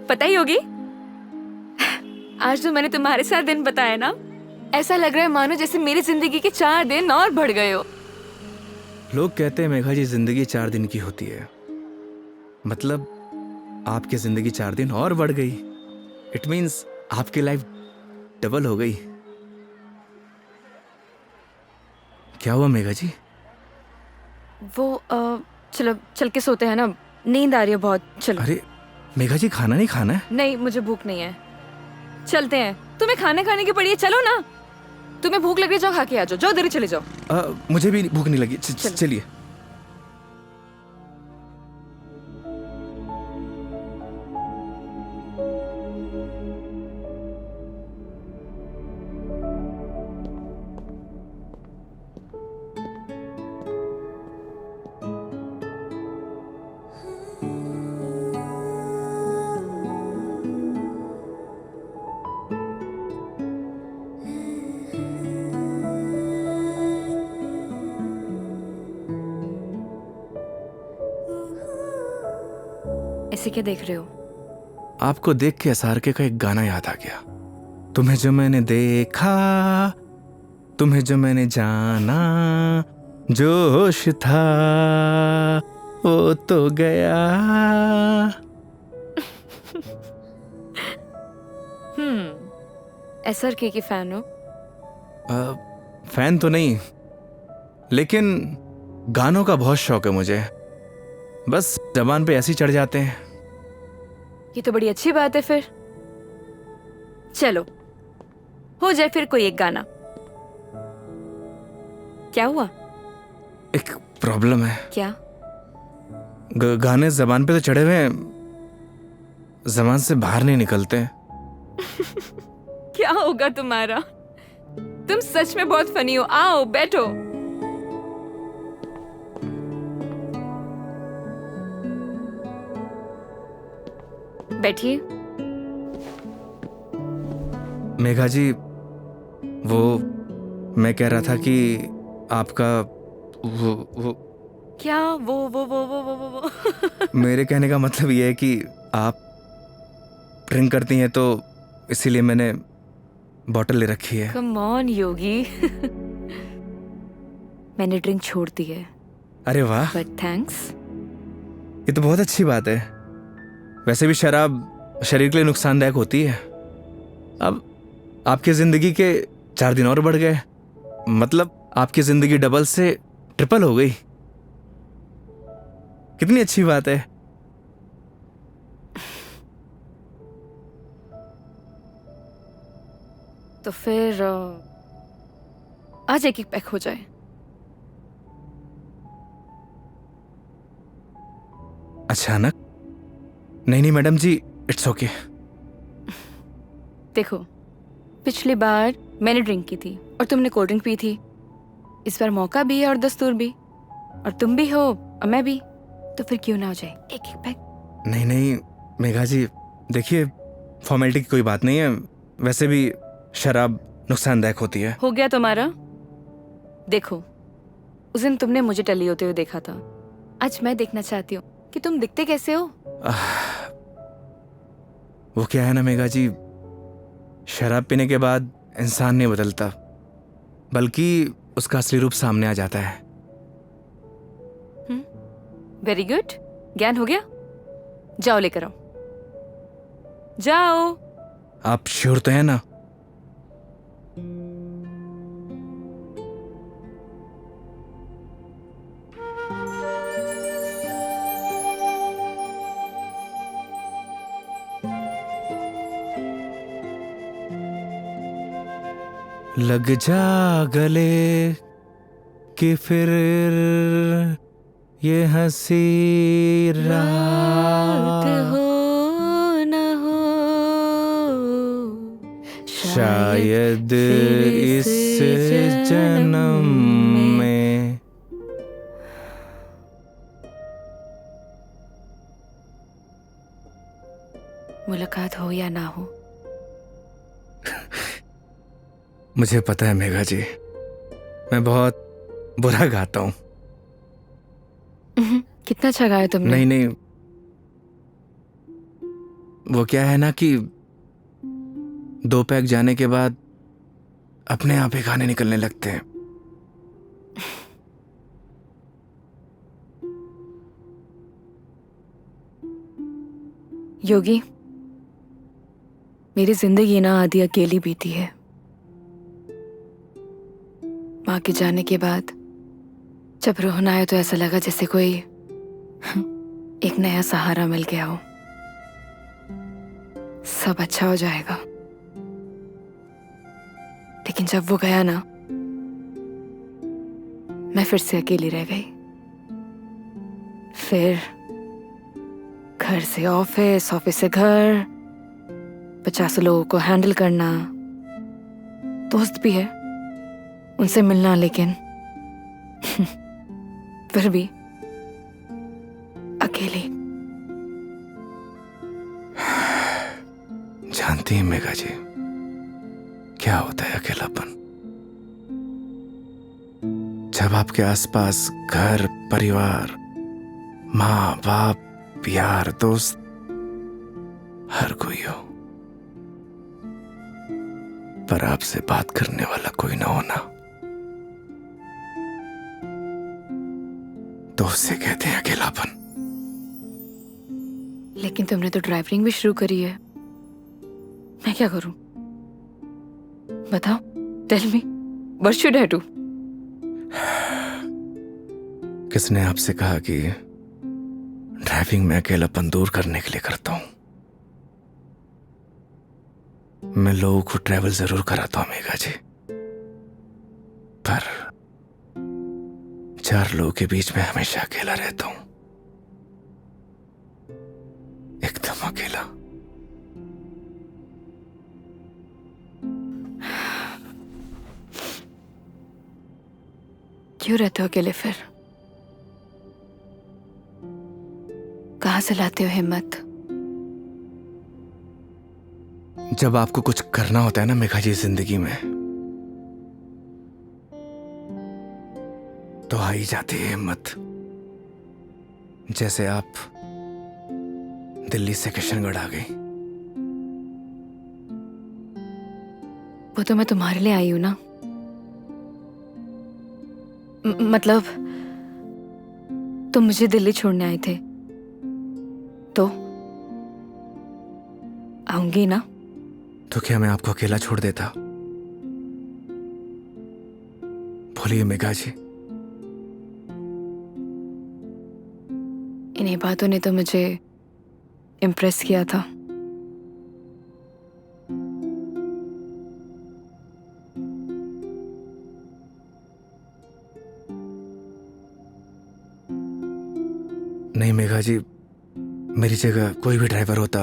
पता ही होगी, आज जो मैंने तुम्हारे साथ दिन बताया ना, ऐसा लग रहा है मानो जैसे मेरी जिंदगी के 4 दिन और बढ़ गए हो। लोग कहते हैं मेघा जी जिंदगी 4 दिन की होती है, मतलब आपकी जिंदगी 4 दिन और बढ़ गई। इट मीन्स आपकी लाइफ डबल हो गई। क्या हुआ मेघा जी? वो चलो चल के सोते हैं ना, नींद आ रही है बहुत। चलो। अरे मेघा जी खाना नहीं खाना है? नहीं मुझे भूख नहीं है, चलते हैं। तुम्हें खाना खाने की पड़ी है, चलो ना। तुम्हें भूख लग रही, जाओ खा के आ जाओ, जाओ इधर चले जाओ। मुझे भी भूख नहीं लगी। चलिए। ऐसे क्या देख रहे हो? आपको देख के SRK का एक गाना याद आ गया। तुम्हें जो मैंने देखा, तुम्हें जो मैंने जाना, जोश था वो तो गया। SRK की फैन हो? फैन तो नहीं, लेकिन गानों का बहुत शौक है मुझे। बस जबान पे ऐसे ही चढ़ जाते हैं। ये तो बड़ी अच्छी बात है फिर। चलो हो जाए फिर कोई एक गाना। क्या हुआ? एक प्रॉब्लम है। क्या? गाने जबान पे तो चढ़े हुए हैं, जबान से बाहर नहीं निकलते। क्या होगा तुम्हारा? तुम सच में बहुत फनी हो। आओ बैठो। बैठिए। मेघा जी, वो मैं कह रहा था कि आपका वो क्या वो मेरे कहने का मतलब ये है कि आप ड्रिंक करती हैं, तो इसीलिए मैंने बॉटल ले रखी है। कम ऑन योगी। मैंने ड्रिंक छोड़ दी है। अरे वाह, बट थैंक्स। ये तो बहुत अच्छी बात है। वैसे भी शराब शरीर के लिए नुकसानदायक होती है। अब आपकी जिंदगी के 4 दिन और बढ़ गए, मतलब आपकी जिंदगी डबल से ट्रिपल हो गई। कितनी अच्छी बात है। तो फिर आज एक एक पैक हो जाए। अचानक? नहीं मैडम जी, इट्स ओके। देखो, पिछली बार मैंने ड्रिंक की थी और तुमने कोल्ड ड्रिंक पी थी। इस बार मौका भी है और दस्तूर भी, और तुम भी हो और मैं भी, तो फिर क्यों ना हो जाए एक एक पैक। नहीं मेघा जी, देखिए फॉर्मेलिटी की कोई बात नहीं है। वैसे भी शराब नुकसानदायक होती है। हो गया तुम्हारा। देखो, उस दिन तुमने मुझे टली होते हुए देखा था, आज मैं देखना चाहती हूँ कि तुम दिखते कैसे हो। वो क्या है ना मेघा जी, शराब पीने के बाद इंसान नहीं बदलता, बल्कि उसका असली रूप सामने आ जाता है। वेरी गुड, ज्ञान हो गया। जाओ लेकर आओ, जाओ। आप श्योर तो है ना? लग जा गले कि फिर ये हंसी रात हो न हो, शायद इस जन्म में। मुलाकात हो या ना हो। मुझे पता है मेघा जी, मैं बहुत बुरा गाता हूँ। कितना अच्छा गाया तुमने। नहीं, वो क्या है ना कि 2 पैक जाने के बाद अपने आप ही गाने निकलने लगते हैं। योगी, मेरी जिंदगी ना आधी अकेली बीती है। माँ के जाने के बाद जब रोहन आया तो ऐसा लगा जैसे कोई एक नया सहारा मिल गया हो। सब अच्छा हो जाएगा। लेकिन जब वो गया ना, मैं फिर से अकेली रह गई। फिर घर से ऑफिस, ऑफिस से घर, 50 लोगों को हैंडल करना, दोस्त भी है, उनसे मिलना, लेकिन फिर भी अकेली। जानती हैं मेघा जी, क्या होता है अकेलापन? जब आपके आसपास घर, परिवार, माँ बाप, यार, दोस्त, हर कोई हो, पर आपसे बात करने वाला कोई ना होना, तो उससे कहते हैं अकेलापन। लेकिन तुमने तो ड्राइविंग भी शुरू करी है। मैं क्या करूं? बताओ, tell me, what should I do? किसने आपसे कहा कि ड्राइविंग में अकेलापन दूर करने के लिए करता हूं? मैं लोगों को ट्रैवल जरूर कराता हूं मेघा जी, पर 4 लोगों के बीच में हमेशा अकेला रहता हूं, एकदम अकेला। क्यों रहते हो अकेले फिर? कहां से लाते हो हिम्मत? जब आपको कुछ करना होता है ना मेघा जी जिंदगी में, तो आ ही जाती है हिम्मत। जैसे आप दिल्ली से किशनगढ़ आ गई। वो तो मैं तुम्हारे लिए आई हूं ना। मतलब तुम मुझे दिल्ली छोड़ने आए थे तो आऊंगी ना। तो क्या मैं आपको अकेला छोड़ देता? बोलिए मेघा जी। इन्हीं बातों ने तो मुझे इम्प्रेस किया था। नहीं मेघा जी, मेरी जगह कोई भी ड्राइवर होता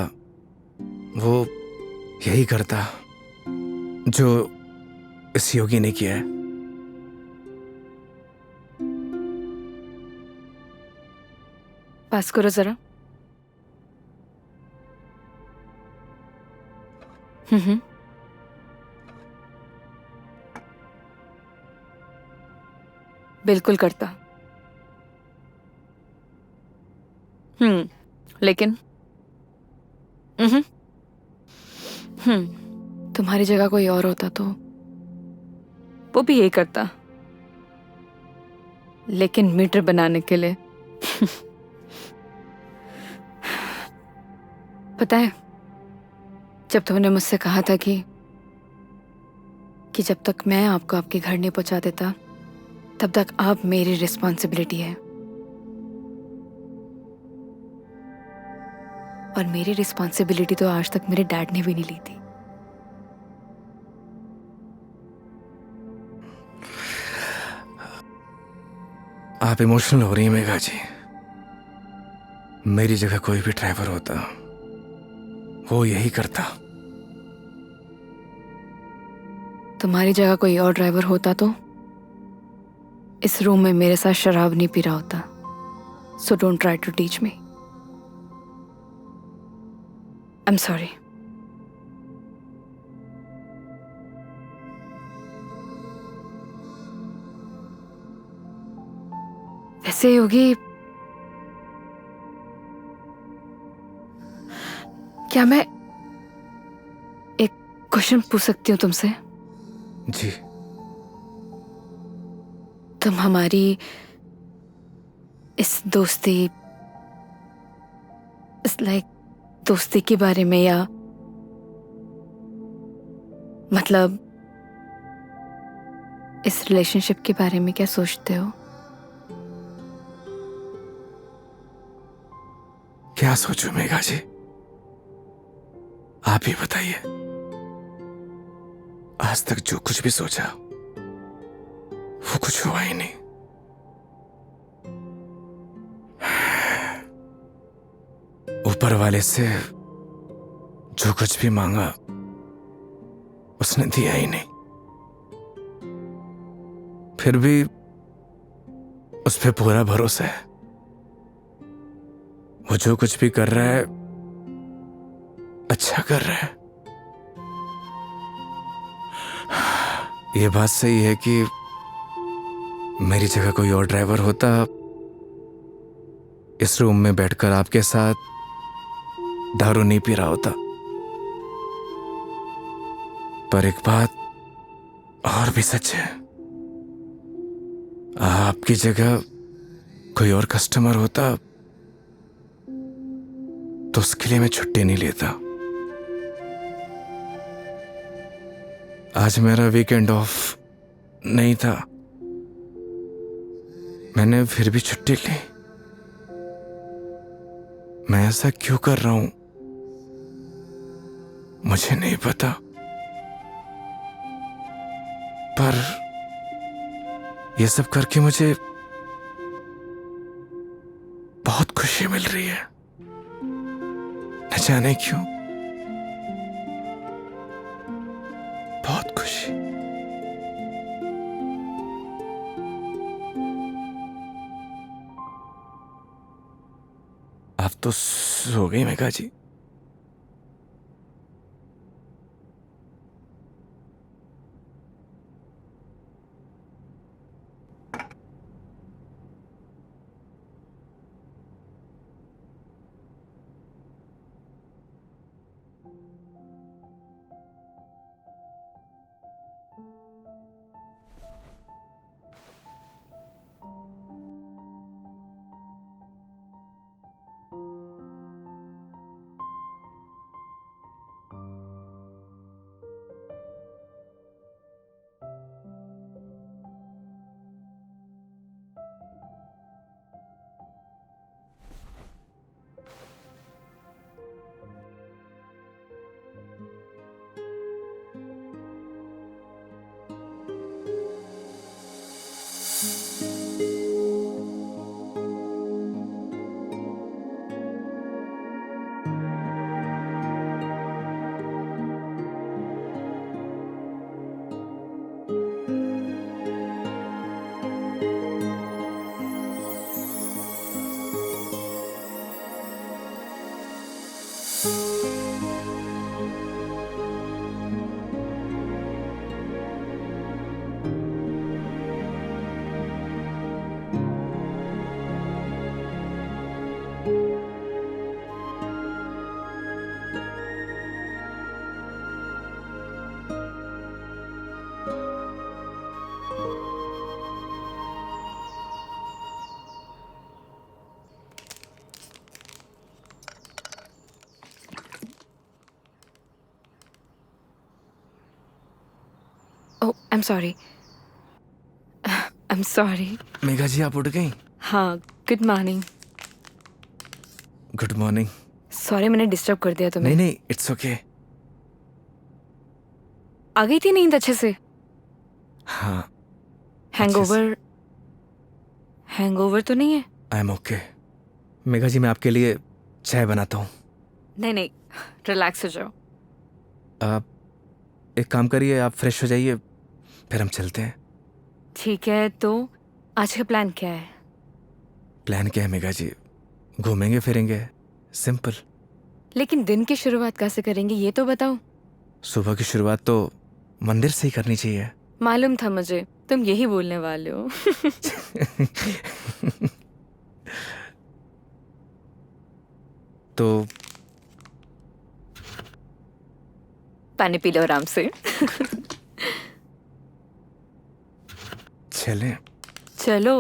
वो यही करता जो इस योगी ने किया है। पास करो जरा। हम्म। बिल्कुल करता। लेकिन तुम्हारी जगह कोई और होता तो वो भी यही करता, लेकिन मीटर बनाने के लिए। पता है, जब तुमने मुझसे कहा था कि जब तक मैं आपको आपके घर नहीं पहुंचा देता तब तक आप मेरी रिस्पॉन्सिबिलिटी है, और मेरी रिस्पॉन्सिबिलिटी तो आज तक मेरे डैड ने भी नहीं ली थी। आप इमोशनल हो रही हैं मेघा जी। मेरी जगह कोई भी ड्राइवर होता वो यही करता। तुम्हारी जगह कोई और ड्राइवर होता तो इस रूम में मेरे साथ शराब नहीं पी रहा होता। So don't try to teach me. I am sorry. वैसे योगी, क्या मैं एक क्वेश्चन पूछ सकती हूँ तुमसे? जी। तुम हमारी इस दोस्ती, इस लाइक दोस्ती के बारे में, या मतलब इस रिलेशनशिप के बारे में क्या सोचते हो? क्या सोचूं मेघा जी, आप ही बताइए। आज तक जो कुछ भी सोचा वो कुछ हुआ ही नहीं। ऊपर वाले से जो कुछ भी मांगा उसने दिया ही नहीं, फिर भी उस पे पूरा भरोसा है। वो जो कुछ भी कर रहा है अच्छा कर रहा है। ये बात सही है कि मेरी जगह कोई और ड्राइवर होता इस रूम में बैठकर आपके साथ दारू नहीं पी रहा होता। पर एक बात और भी सच है, आपकी जगह कोई और कस्टमर होता तो उसके लिए मैं छुट्टी नहीं लेता। आज मेरा वीकेंड ऑफ नहीं था, मैंने फिर भी छुट्टी ली। मैं ऐसा क्यों कर रहा हूं मुझे नहीं पता, पर यह सब करके मुझे बहुत खुशी मिल रही है, न जाने क्यों, बहुत खुशी। आप तो सो गई Megha ji. Oh I am sorry, I am sorry. Megha ji आप उठ गई? हाँ, good morning. Good morning. Sorry मैंने डिस्टर्ब कर दिया तुम्हें। नहीं नहीं, इट्स ओके। आ गई थी नींद अच्छे से? हाँ। हैंगओवर, हैंगओवर तो नहीं है? I am okay. Megha ji मैं आपके लिए चाय बनाता हूँ। नहीं नहीं, रिलैक्स हो जाओ। आप एक काम करिए, आप फ्रेश हो जाइए, फिर हम चलते हैं। ठीक है, तो आज का प्लान क्या है? प्लान क्या है मेघा जी? घूमेंगे फिरेंगे, सिंपल। लेकिन दिन की शुरुआत कैसे करेंगे ये तो बताओ। सुबह की शुरुआत तो मंदिर से ही करनी चाहिए। मालूम था मुझे तुम यही बोलने वाले हो। तो पानी पी लो आराम से। चलें। चलो।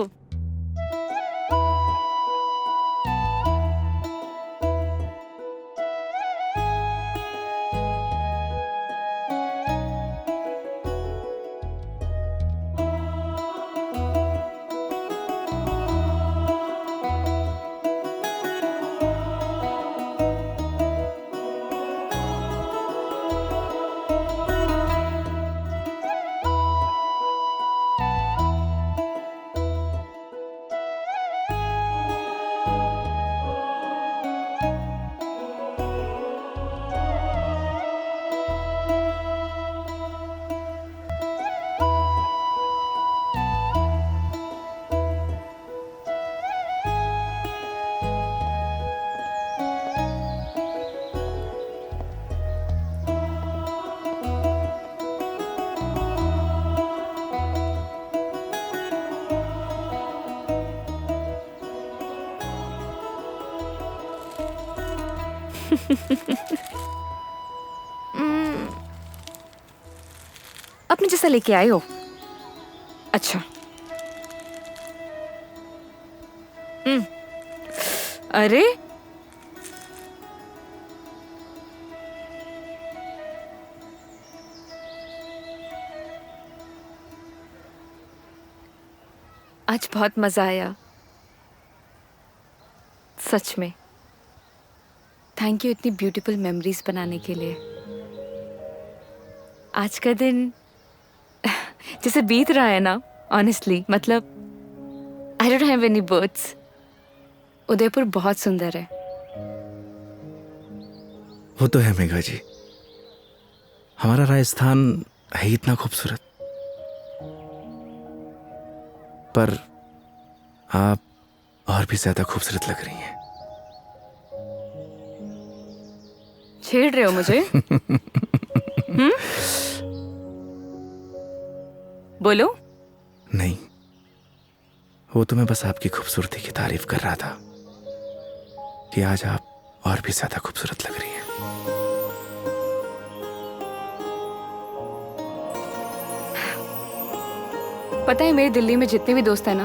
अपने जैसा लेके आए हो? अच्छा। अरे आज बहुत मजा आया सच में। थैंक यू इतनी ब्यूटीफुल मेमोरीज बनाने के लिए। आज का दिन जैसे बीत रहा है ना, ऑनेस्टली मतलब I don't have any words. Udaipur बहुत सुंदर है। वो तो है मेघा जी, हमारा राजस्थान है ही इतना खूबसूरत। पर आप और भी ज्यादा खूबसूरत लग रही हैं। छेड़ रहे हो मुझे? बोलो। नहीं, वो तो मैं बस आपकी खूबसूरती की तारीफ कर रहा था कि आज आप और भी ज्यादा खूबसूरत लग रही हैं। पता है मेरे दिल्ली में जितने भी दोस्त हैं ना,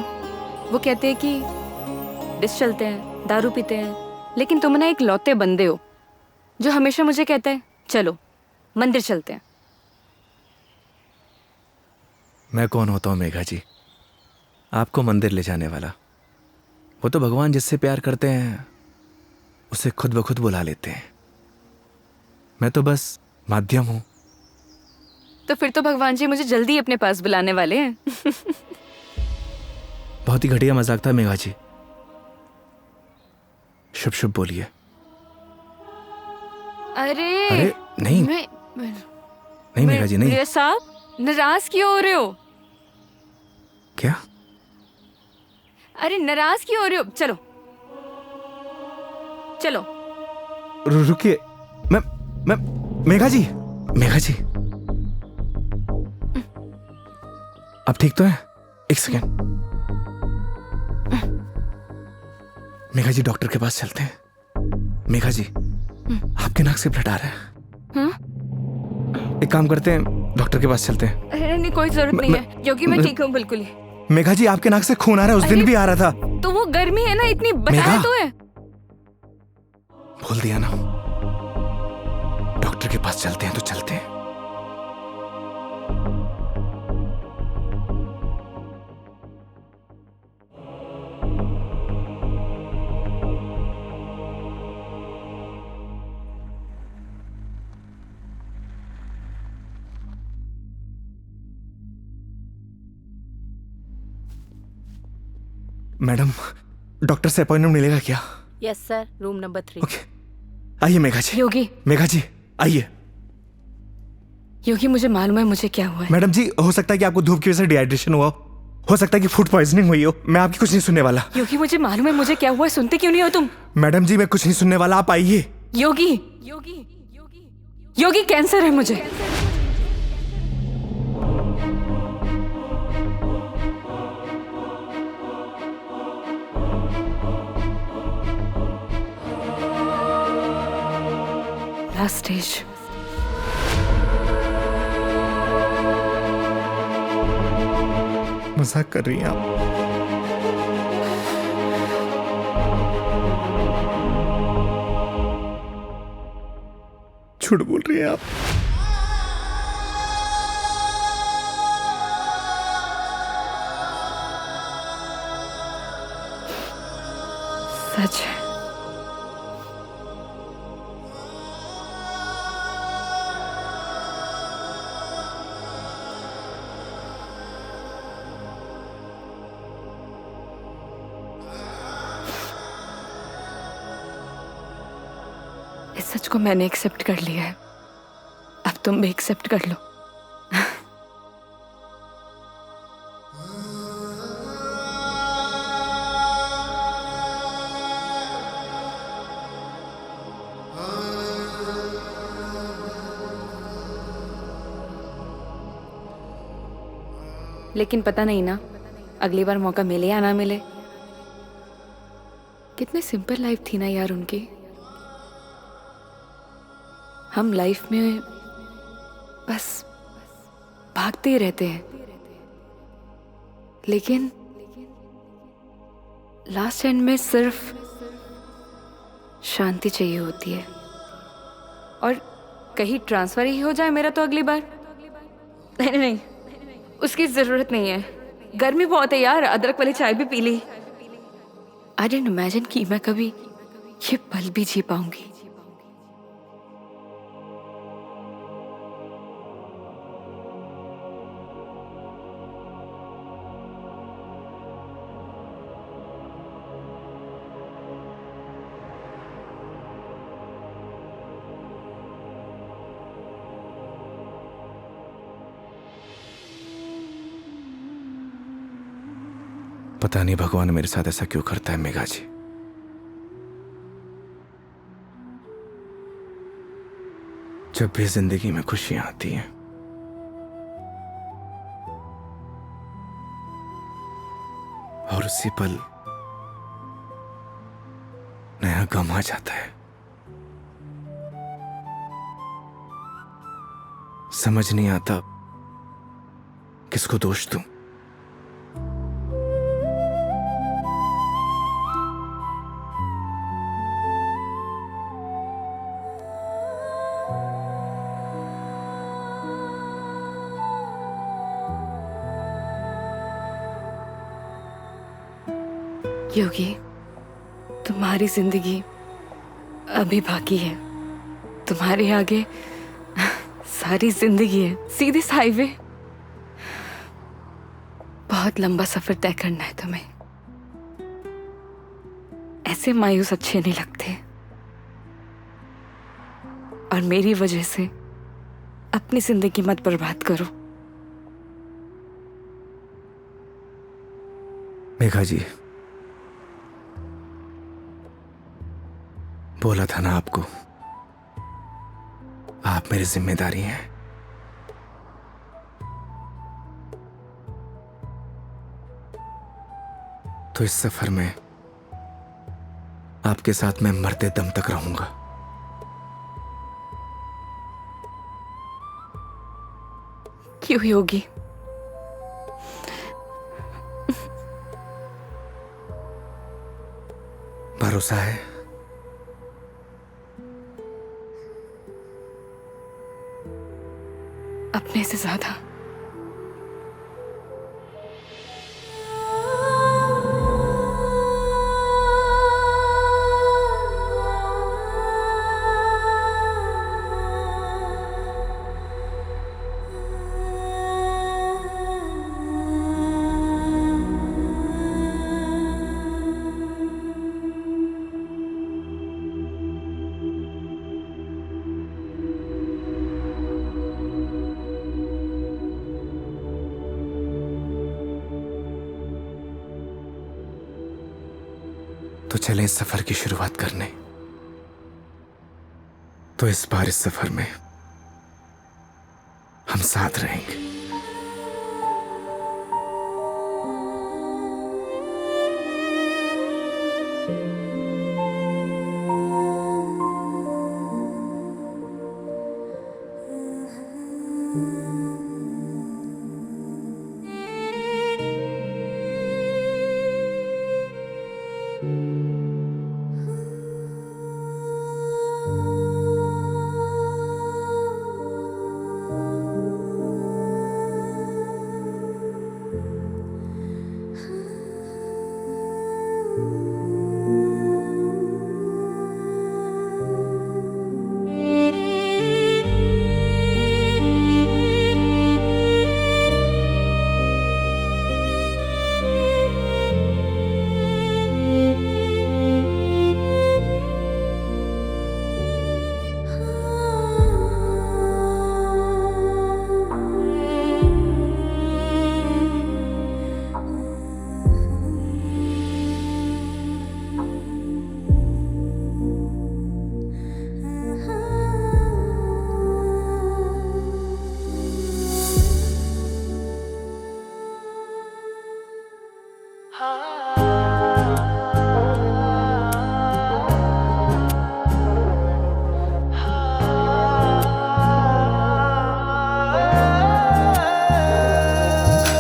वो कहते हैं कि डिस चलते हैं, दारू पीते हैं, लेकिन तुम ना एक लौते बंदे हो जो हमेशा मुझे कहता है चलो मंदिर चलते हैं। मैं कौन होता हूँ मेघा जी आपको मंदिर ले जाने वाला? वो तो भगवान जिससे प्यार करते हैं उसे खुद ब खुद बुला लेते हैं। मैं तो बस माध्यम हूं। तो फिर तो भगवान जी मुझे जल्दी अपने पास बुलाने वाले हैं। बहुत ही घटिया मजाक था मेघा जी। शुभ शुभ बोलिए। अरे नहीं नहीं मेघा जी नहीं। साहब नाराज क्यों हो रहे हो? क्या? अरे नाराज क्यों हो रहे हो? चलो चलो। रुकिए। मैं मेघा जी आप ठीक तो है? एक सेकेंड। मेघा जी डॉक्टर के पास चलते हैं। मेघा जी आपके नाक से ब्लड आ रहा है। हाँ? एक काम करते हैं, डॉक्टर के पास चलते हैं। अरे नहीं कोई जरूरत नहीं है क्योंकि मैं ठीक हूँ बिल्कुल ही। मेघा जी आपके नाक से खून आ रहा है, उस दिन भी आ रहा था। तो वो गर्मी है ना, इतनी बताया तो है। भूल दिया ना। डॉक्टर के पास चलते हैं तो चलते हैं। मैडम, डॉक्टर से अपॉइंटमेंट मिलेगा क्या? Yes sir, room number 3। Okay, आइए मेघा जी। योगी, मेघा जी आइए। योगी मुझे मालूम है मुझे क्या हुआ है। मैडम जी, हो सकता है कि आपको धूप की वजह से डिहाइड्रेशन हुआ हो सकता है कि फूड पॉइजनिंग हुई हो। मैं आपकी कुछ नहीं सुनने वाला। योगी मुझे मालूम है मुझे क्या हुआ है, सुनते क्यों नहीं हो तुम? मैडम जी, मैं कुछ नहीं सुनने वाला, आप आइए। योगी, योगी, योगी कैंसर है मुझे। Last stage. मजाक कर रही हैं आप? झूठ बोल रही हैं आप? सच है। इस सच को मैंने एक्सेप्ट कर लिया है, अब तुम भी एक्सेप्ट कर लो। लेकिन पता नहीं ना अगली बार मौका मिले या ना मिले। कितनी सिंपल लाइफ थी ना यार उनकी। हम लाइफ में बस भागते ही रहते हैं, लेकिन लास्ट एंड में सिर्फ शांति चाहिए होती है। और कहीं ट्रांसफर ही हो जाए मेरा तो अगली बार। नहीं नहीं, उसकी जरूरत नहीं है। गर्मी बहुत है यार, अदरक वाली चाय भी पी ली। आई डिडंट इमेजिन कि मैं कभी ये पल भी जी पाऊंगी। पता नहीं भगवान मेरे साथ ऐसा क्यों करता है मेघा जी। जब भी जिंदगी में खुशियां आती हैं, और उसी पल नया गम आ जाता है। समझ नहीं आता किसको दोष दूं। योगी, तुम्हारी जिंदगी अभी बाकी है। तुम्हारे आगे सारी जिंदगी है, सीधी हाईवे। बहुत लंबा सफर तय करना है तुम्हें। ऐसे मायूस अच्छे नहीं लगते। और मेरी वजह से अपनी जिंदगी मत बर्बाद करो। मेघा जी, बोला था ना आपको, आप मेरी जिम्मेदारी हैं। तो इस सफर में आपके साथ मैं मरते दम तक रहूंगा। क्यों योगी? भरोसा है। अपने से ज्यादा। चले इस सफर की शुरुआत करने। तो इस बार इस सफर में हम साथ रहेंगे।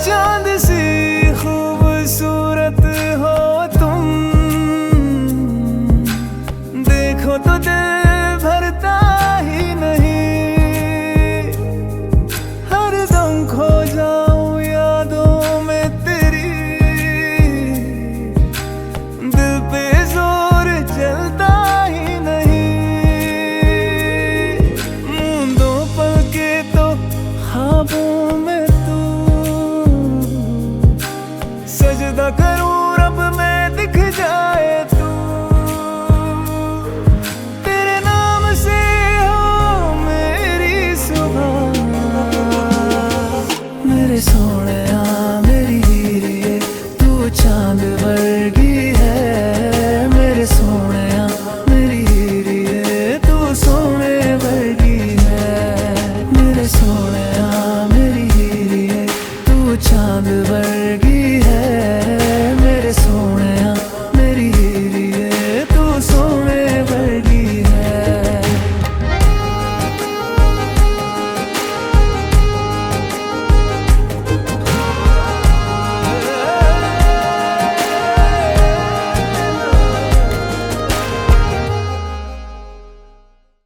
चांद सी खूबसूरत हो तुम, देखो तो दिल भरता ही नहीं, हर दम खो